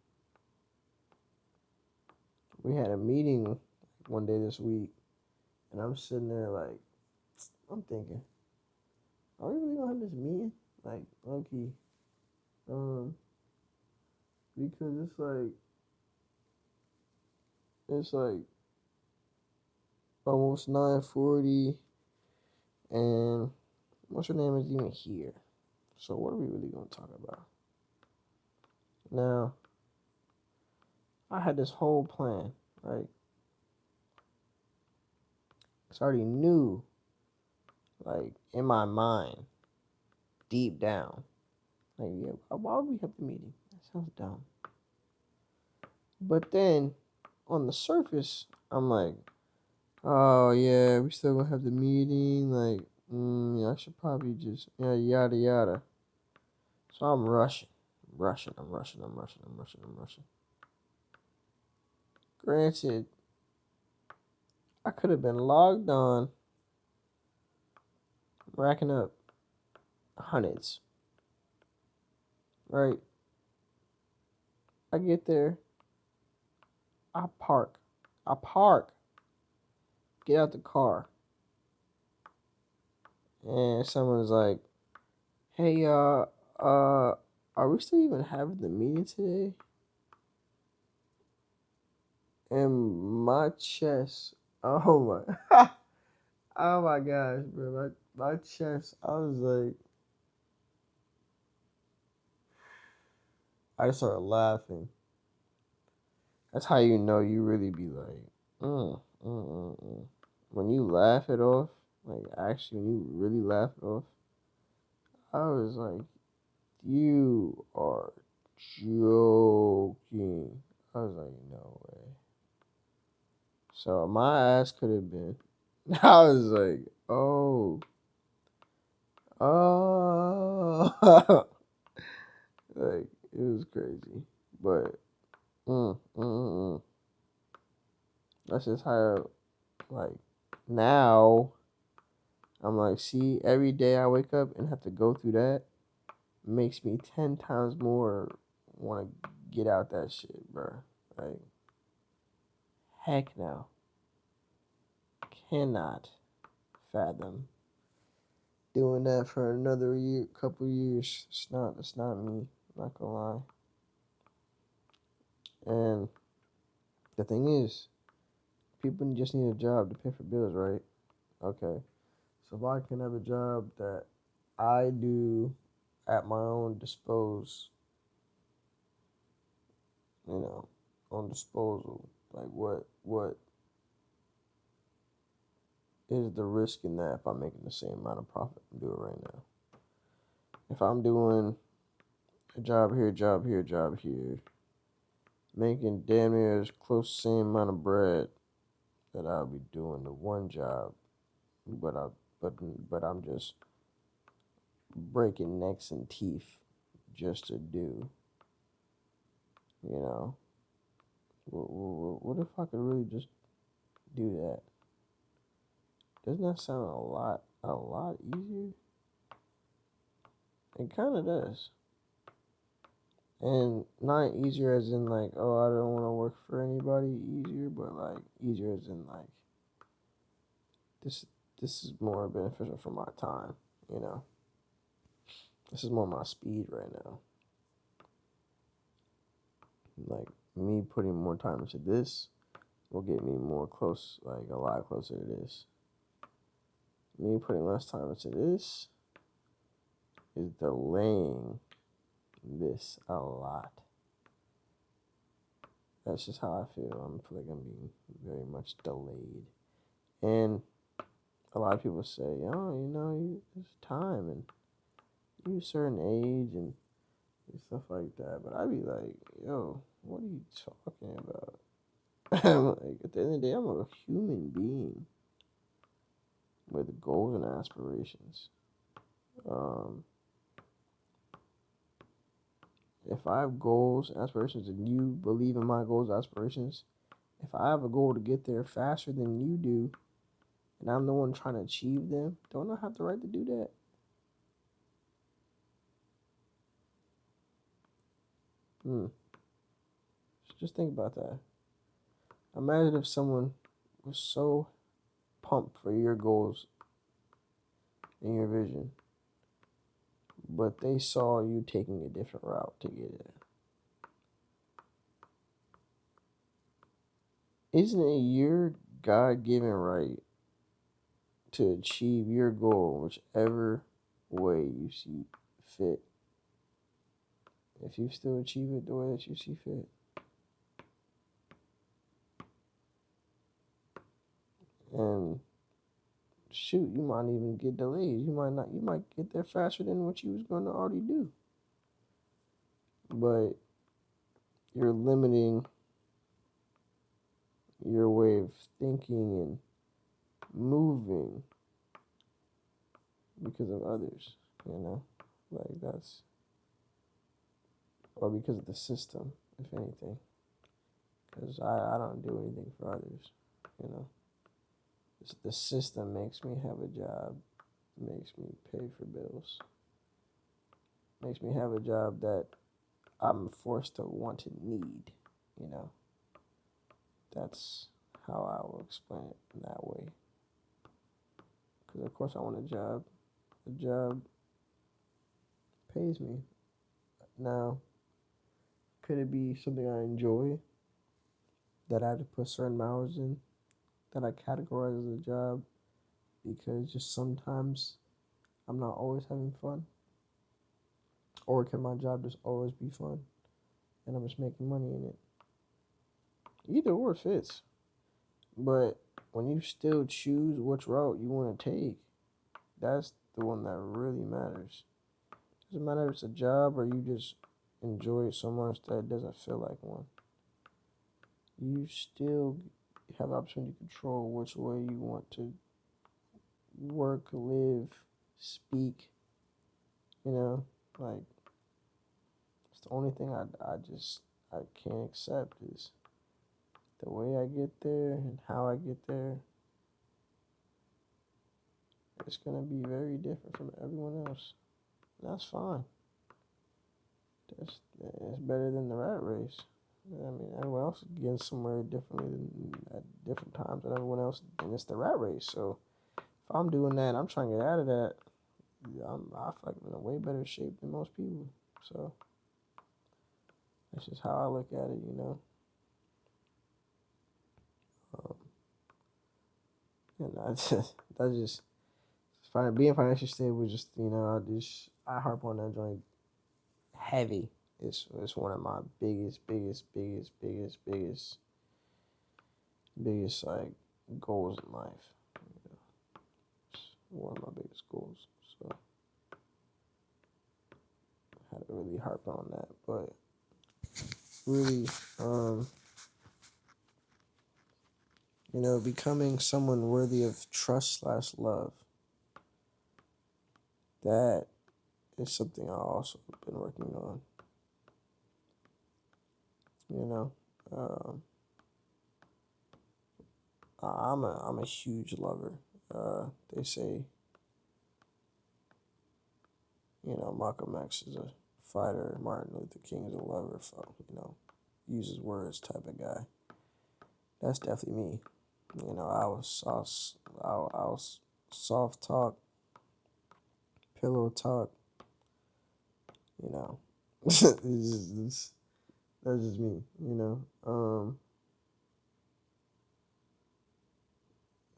we had a meeting one day this week, and I'm sitting there like, I'm thinking, are we really gonna have this meeting? Like, low key, because it's like almost 9:40, and what's her name is even here. So what are we really gonna talk about? Now, I had this whole plan, right? Cause I already knew, like in my mind, deep down, like, yeah, why would we have the meeting? That sounds dumb. But then, on the surface, I'm like, oh yeah, we still gonna have the meeting. Like, yeah, I should probably just yada yada. So I'm rushing. Granted, I could have been logged on, racking up hundreds. Right? I get there, I park, get out the car, and someone's like, "Hey, are we still even having the meeting today?" And my chest, oh my, oh my gosh, bro, my chest, I was like, I just started laughing. That's how you know you really be like, when you laugh it off, like actually when you really laugh it off, I was like, you are joking. I was like, no way. So my ass could have been. I was like, oh, oh, like it was crazy, but mm, mm, mm, mm. That's just how like now I'm like, see, every day I wake up and have to go through that makes me 10 times more want to get out that shit, bro. Like, heck no, cannot fathom doing that for another year, couple years. It's not me. I'm not gonna lie. And the thing is, people just need a job to pay for bills, right? Okay. So if I can have a job that I do at my own you know, on disposal, like what is the risk in that if I'm making the same amount of profit I'm doing right now? If I'm doing a job here, making damn near as close to the same amount of bread that I'll be doing the one job, but I but but I'm just breaking necks and teeth just to do, you know. What if I could really just do that? Doesn't that sound a lot easier? It kind of does. And not easier as in like, oh, I don't want to work for anybody easier, but like easier as in like this this is more beneficial for my time, you know. This is more my speed right now. Like me putting more time into this will get me more close, like a lot closer to this. Me putting less time into this is delaying this a lot. That's just how I feel. I feel like I'm being very much delayed. And a lot of people say, oh, it's time and you a certain age and stuff like that. But I be like, yo, what are you talking about? Like at the end of the day, I'm a human being with goals and aspirations. Um, if I have goals and aspirations and you believe in my goals and aspirations, if I have a goal to get there faster than you do, and I'm the one trying to achieve them, don't I have the right to do that? Hmm. Just think about that. Imagine if someone was so pumped for your goals and your vision, but they saw you taking a different route to get there. Isn't it your God given right to achieve your goal whichever way you see fit? If you still achieve it the way that you see fit. And shoot, you might even get delays. You might get there faster than what you was gonna already do. But you're limiting your way of thinking and moving because of others, you know? Like that's or because of the system, if anything. Because I don't do anything for others, you know? The system makes me have a job, makes me pay for bills, makes me have a job that I'm forced to want to need, you know? That's how I will explain it in that way. Because, of course, I want a job. A job pays me. Now, could it be something I enjoy that I have to put certain hours in that I categorize as a job because just sometimes I'm not always having fun? Or can my job just always be fun? and I'm just making money in it. Either or fits. But when you still choose which route you want to take, that's the one that really matters. Doesn't matter if it's a job or you just enjoy it so much that it doesn't feel like one. You still have the opportunity to control which way you want to work, live, speak. You know, like it's the only thing I can't accept is the way I get there and how I get there. It's gonna be very different from everyone else. That's fine. It's better than the rat race. I mean, everyone else is getting somewhere differently at different times than everyone else, and it's the rat race. So if I'm doing that, I'm trying to get out of that. I feel like I'm in a way better shape than most people. So that's just how I look at it, you know. Um, and that's just being financially stable. Just I harp on that joint heavy. It's one of my biggest like goals in life. You know, it's one of my biggest goals. So I had to really harp on that, but really, becoming someone worthy of trust/love. That is something I also been working on. You know, I'm a huge lover. They say, Malcolm X is a fighter, Martin Luther King is a lover. So uses words type of guy. That's definitely me. I was soft talk, pillow talk. That's just me.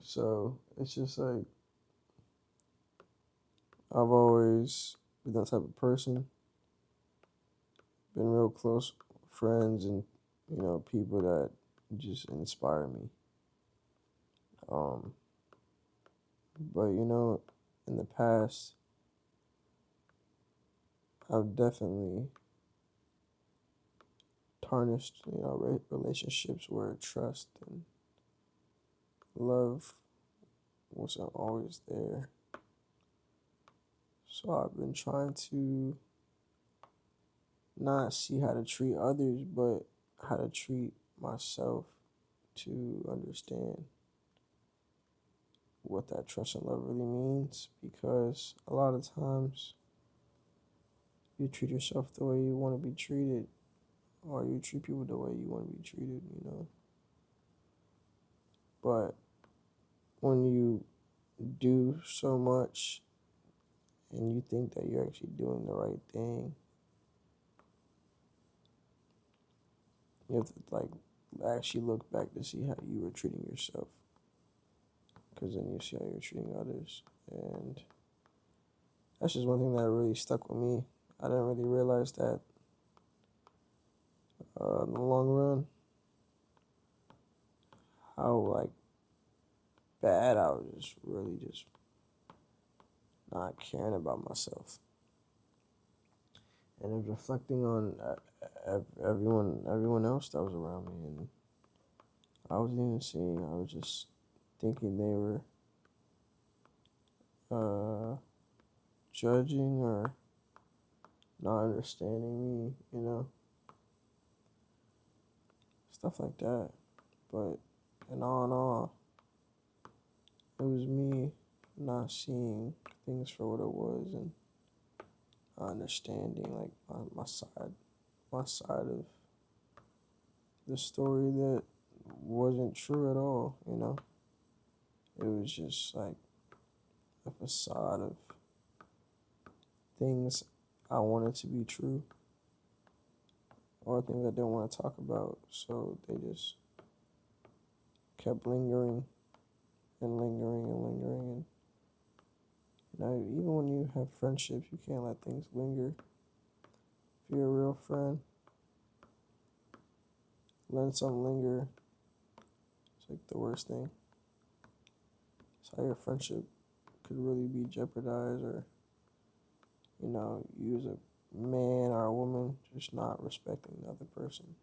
So it's just like I've always been that type of person. Been real close friends and people that just inspire me. But in the past, I've definitely tarnished relationships where trust and love wasn't always there. So I've been trying to not see how to treat others, but how to treat myself to understand what that trust and love really means. Because a lot of times you treat yourself the way you want to be treated, or you treat people the way you want to be treated. But when you do so much and you think that you're actually doing the right thing, you have to actually look back to see how you were treating yourself, because then you see how you're treating others. And that's just one thing that really stuck with me. I didn't really realize that in the long run, how bad I was just really just not caring about myself. And it was reflecting on everyone else that was around me, and I wasn't even seeing. I was just thinking they were judging or not understanding me, stuff like that. But in all, it was me not seeing things for what it was and understanding my side of the story that wasn't true at all. It was just like a facade of things I wanted to be true or things I didn't want to talk about. So they just kept lingering and lingering and lingering. And even when you have friendships, you can't let things linger. If you're a real friend, letting something linger. It's like the worst thing. It's how your friendship could really be jeopardized, or you as a man or a woman just not respecting the other person.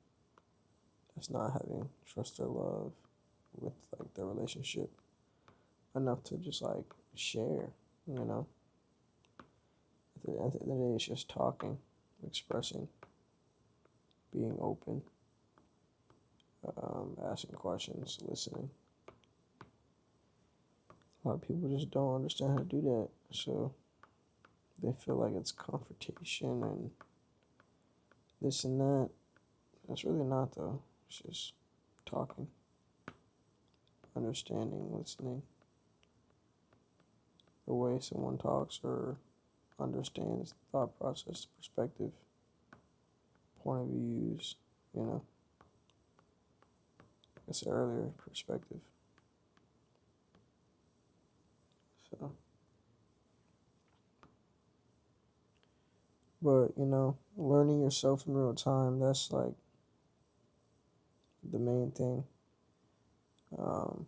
That's not having trust or love with like the relationship enough to just like share. You know, at the end of the day, it's just talking, expressing, being open, asking questions, listening. A lot of people just don't understand how to do that, so they feel like it's confrontation and this and that. That's really not, though. It's just talking, understanding, listening. The way someone talks or understands thought process, perspective, point of views, like I said earlier, perspective. So, but learning yourself in real time, that's like the main thing. Um,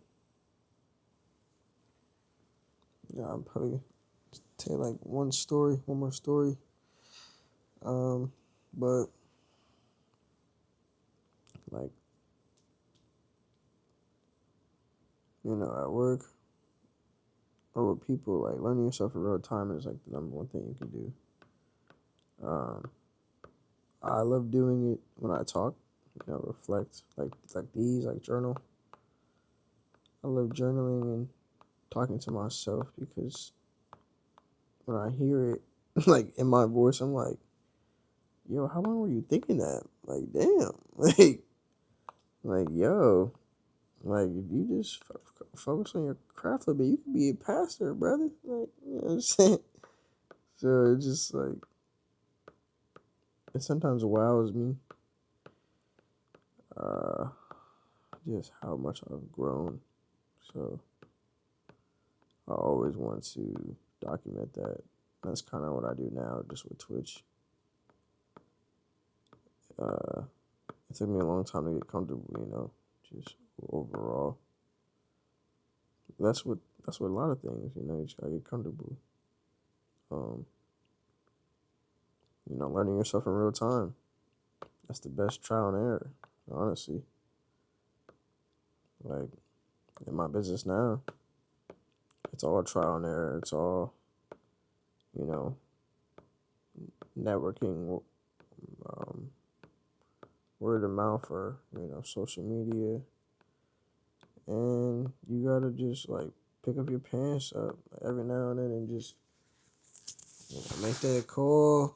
I'll probably tell like one more story. But like, at work or with people, like learning yourself in real time is like the number one thing you can do. I love doing it when I talk, reflect, like these, like journal. I love journaling and talking to myself because when I hear it, like in my voice, I'm like, yo, how long were you thinking that? Like, damn, yo, like if you just focus on your craft a bit, you could be a pastor, brother. Like, you know what I'm saying? So it's just like, it sometimes wows me, uh, just how much I've grown. So I always want to document that. That's kind of what I do now, just with Twitch. It took me a long time to get comfortable, just overall. That's what a lot of things, you just gotta get comfortable. Um, learning yourself in real time. That's the best trial and error, honestly. Like in my business now, it's all trial and error. It's all, you know, networking, um, word of mouth, or social media, and you gotta just like pick up your pants up every now and then and just make that call,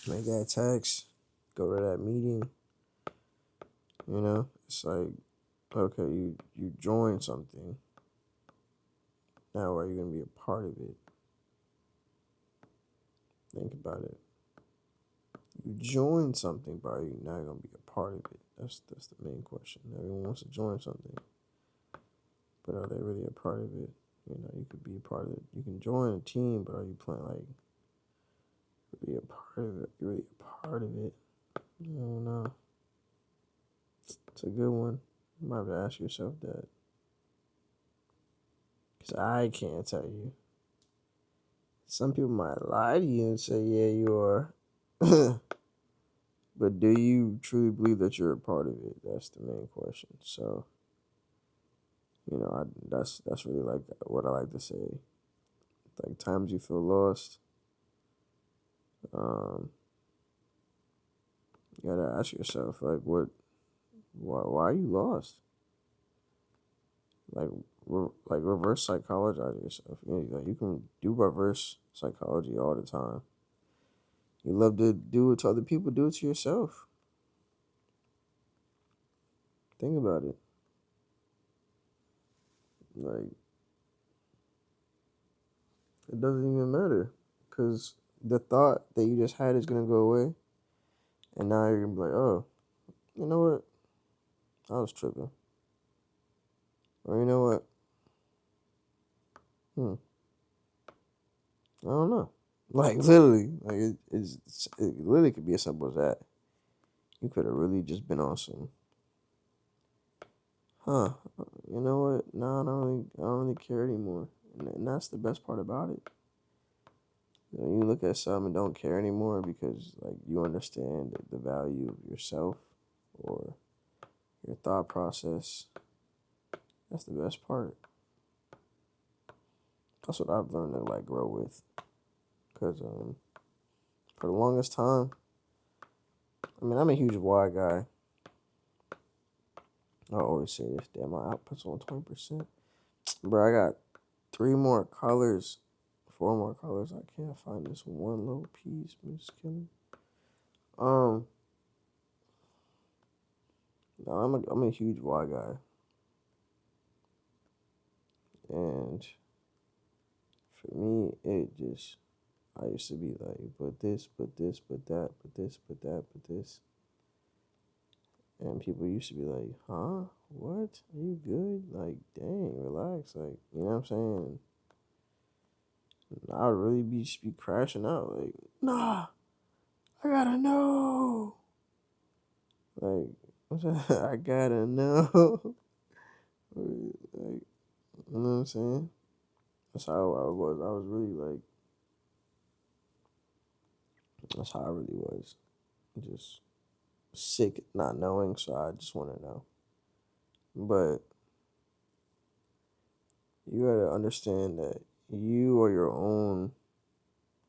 make that text, go to that meeting. It's like, okay, you join something. Now are you gonna be a part of it? Think about it. You join something, but are you not gonna be a part of it? That's the main question. Everyone wants to join something, but are they really a part of it? You could be a part of it. You can join a team, but are you playing like really a part of it? You're really a part of it? I don't know. It's a good one. You might have to ask yourself that, because I can't tell you. Some people might lie to you and say, "Yeah, you are." But do you truly believe that you're a part of it? That's the main question. So, that's really like what I like to say. Like times you feel lost, um, you gotta ask yourself like, why are you lost? Like, reverse psychologize yourself. Like you can do reverse psychology all the time. You love to do it to other people, do it to yourself. Think about it. Like, it doesn't even matter, because the thought that you just had is gonna go away, and now you're gonna be like, oh, you know what? I was tripping. Or you know what? I don't know. Like literally, like it literally could be as simple as that. You could have really just been on some, huh? You know what? No, I don't really care anymore. And that's the best part about it. You know, you look at something and don't care anymore because like you understand the value of yourself or your thought process. That's the best part. That's what I've learned to like grow with. Cause for the longest time, I mean, I'm a huge why guy. I always say this. Damn, my output's on 20%. Bro, I got 4 more colors. I can't find this one little piece. I'm just kidding. No, I'm a huge why guy, and for me, I used to be like, but this, but this, but that, but this, but that, but this. And people used to be like, huh? What? Are you good? Like, dang, relax. Like, you know what I'm saying? I would really just be crashing out. Like, nah, I gotta know. Like, I gotta know. Like, you know what I'm saying? That's how I was. I was really like, that's how I really was. Just sick not knowing, so I just want to know. But you gotta understand that you are your own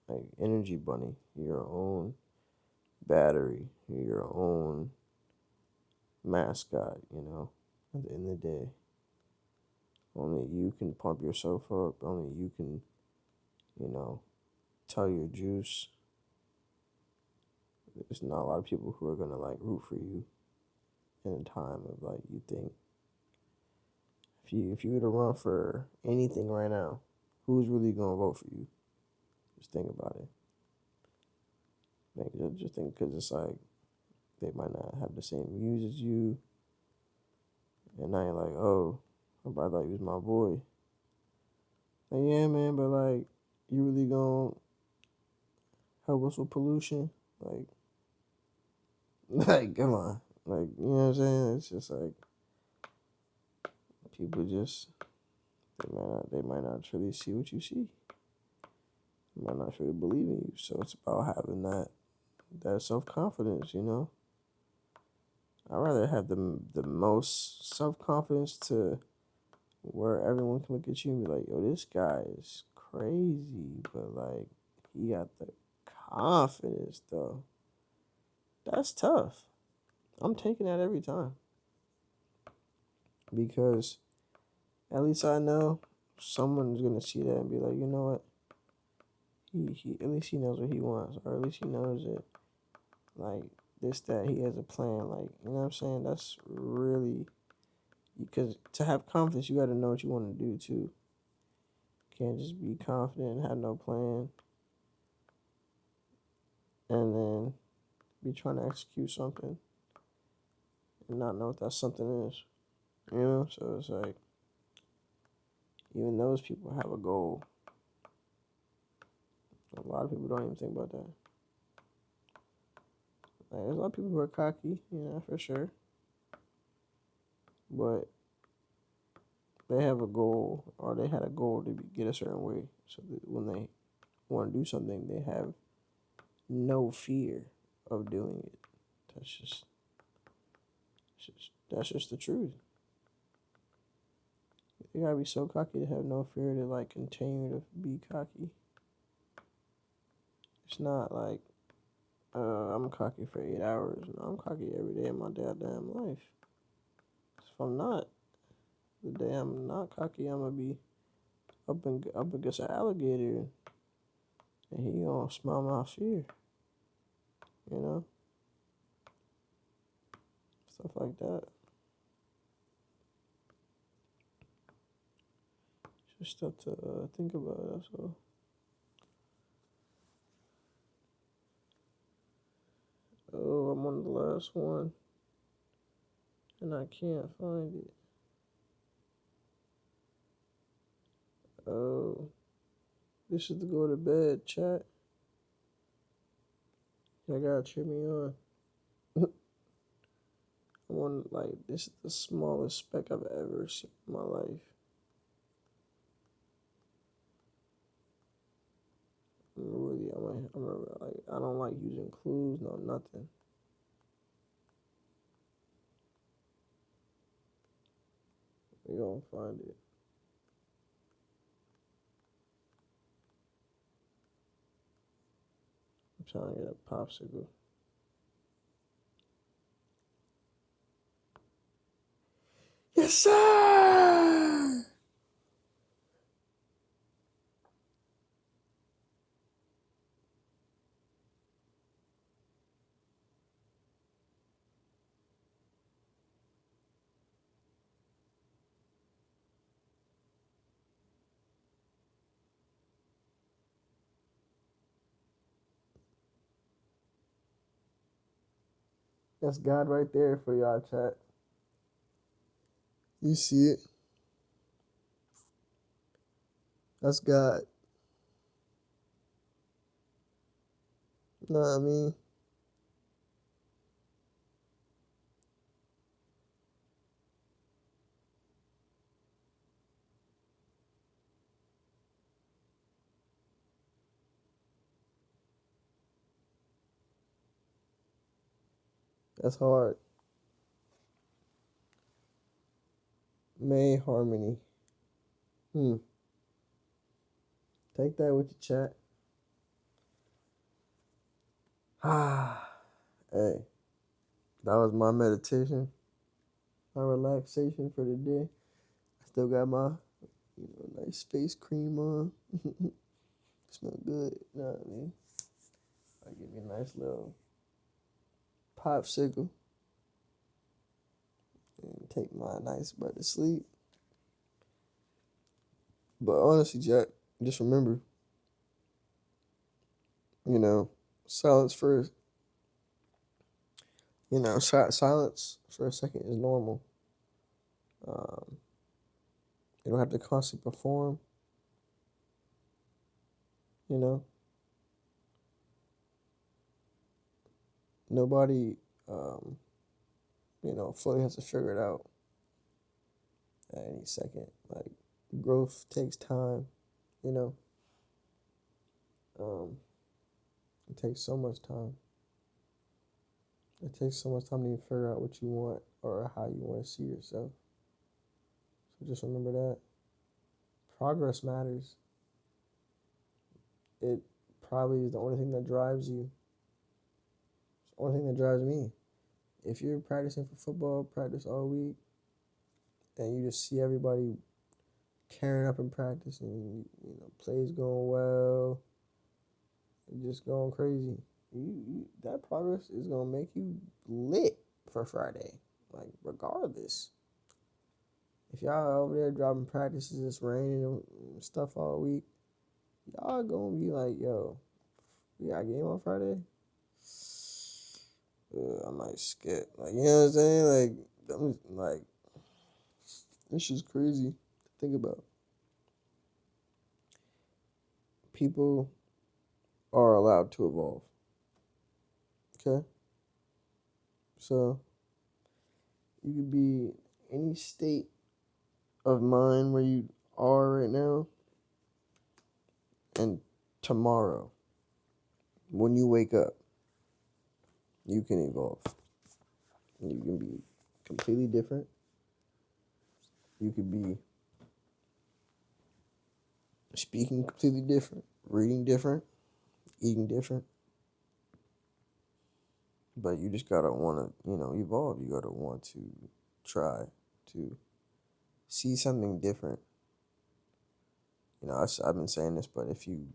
like energy bunny, your own battery, your own mascot, you know, at the end of the day. Only you can pump yourself up, only you can, you know, tell your juice. There's not a lot of people who are gonna like root for you in a time of like you think. If you were to run for anything right now, who's really gonna vote for you? Just think about it. Like, just think, because it's like they might not have the same views as you, and now you're like, oh, I thought you was my boy. Like, yeah, man, but like, you really gonna help us with pollution? Like, like, come on, like, you know what I'm saying? It's just like people just they might not truly see what you see. They might not truly believe in you. So it's about having that self confidence, you know. I'd rather have the most self confidence to where everyone can look at you and be like, yo, this guy is crazy, but like he got the confidence though. That's tough. I'm taking that every time. Because at least I know someone's gonna see that and be like, you know what? He at least he knows what he wants, or at least he knows it. Like this, that he has a plan. Like, you know what I'm saying? That's really, because to have confidence, you got to know what you want to do too. Can't just be confident and have no plan, and then be trying to execute something and not know what that something is. You know, so it's like even those people have a goal. A lot of people don't even think about that. Like, there's a lot of people who are cocky, you know, for sure, but they have a goal, or they had a goal to get a certain way. So that when they want to do something, they have no fear of doing it. That's just the truth. You gotta be so cocky to have no fear to like continue to be cocky. It's not like I'm cocky for 8 hours. No, I'm cocky every day of my goddamn life. If I'm not, the day I'm not cocky, I'm gonna be up against an alligator, and he gonna smell my fear. You know, stuff like that. Just stuff to think about. That's all. Oh, I'm on the last one, and I can't find it. Oh, this is to go to bed, chat. I gotta cheer me on. This is the smallest speck I've ever seen in my life. I don't like using clues, no nothing. You don't find it. I'm trying to get a popsicle. Yes, sir! That's God right there for y'all, chat. You see it? That's God. Know what I mean? That's hard. May Harmony. Take that with your chat. Hey, that was my meditation, my relaxation for the day. I still got my nice face cream on. Smell good. You know what I mean? I give me a nice little popsicle and take my nice butt to sleep. But honestly, Jack, just remember, silence first. Silence for a second is normal. Um, you don't have to constantly perform. You know, nobody, fully has to figure it out at any second. Like, growth takes time. You know, um, it takes so much time. It takes so much time to even figure out what you want or how you want to see yourself. So just remember that progress matters. It probably is the only thing that drives you. It's the only thing that drives me. If you're practicing for football, practice all week, and you just see everybody carrying up in practice and plays going well, just going crazy. That progress is gonna make you lit for Friday, like regardless. If y'all over there dropping practices, it's raining and stuff all week, y'all gonna be like, yo, we got a game on Friday? I might skip. Like, you know what I'm saying? Like, it's just crazy to think about. People are allowed to evolve. Okay? So, you could be any state of mind where you are right now, and tomorrow, when you wake up, you can evolve. You can be completely different. You could be speaking completely different, reading different, eating different. But you just gotta want to, evolve. You gotta want to try to see something different. I've been saying this, but if you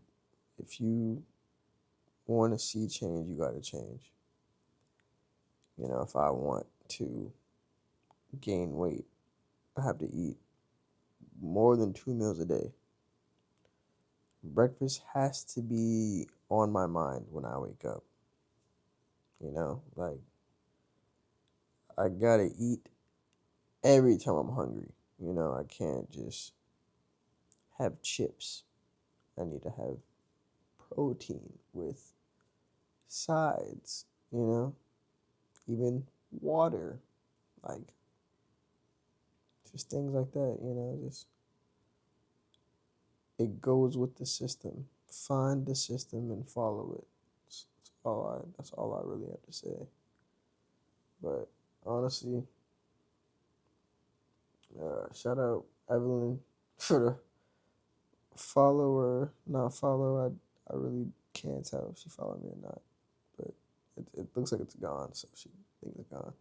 want to see change, you gotta change. If I want to gain weight, I have to eat more than 2 meals a day. Breakfast has to be on my mind when I wake up. Like, I gotta eat every time I'm hungry. I can't just have chips. I need to have protein with sides, even water. Like, just things like that, just it goes with the system. Find the system and follow it. That's all I really have to say. But honestly, shout out Evelyn for the follow or not follow. I really can't tell if she followed me or not, but it looks like it's gone, so she thinks it's gone.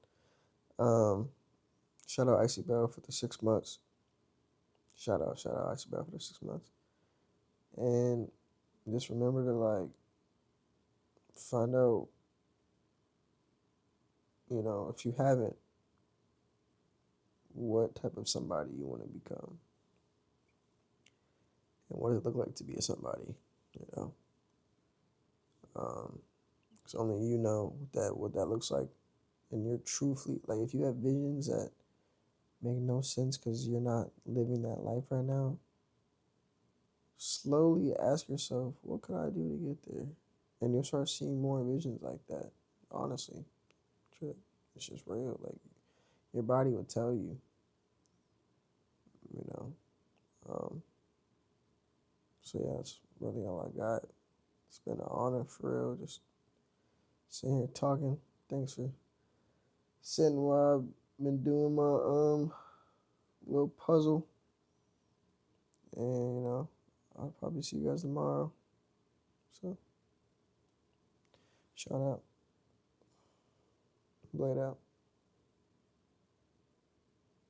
Shout out Icy Bell for the 6 months. Shout out Icy Bell for the 6 months. And just remember to find out, if you haven't, what type of somebody you want to become. And what does it look like to be a somebody, you know? Because only you know what that looks like. And you're truthfully, like, if you have visions that make no sense because you're not living that life right now, slowly ask yourself, what could I do to get there? And you'll start seeing more visions like that, honestly. It's just real. Like, your body will tell you, you know. So, yeah, that's really all I got. It's been an honor, for real, just sitting here talking. Thanks for sitting while I've been doing my little puzzle. And, I'll probably see you guys tomorrow. So, shout out. Blade out.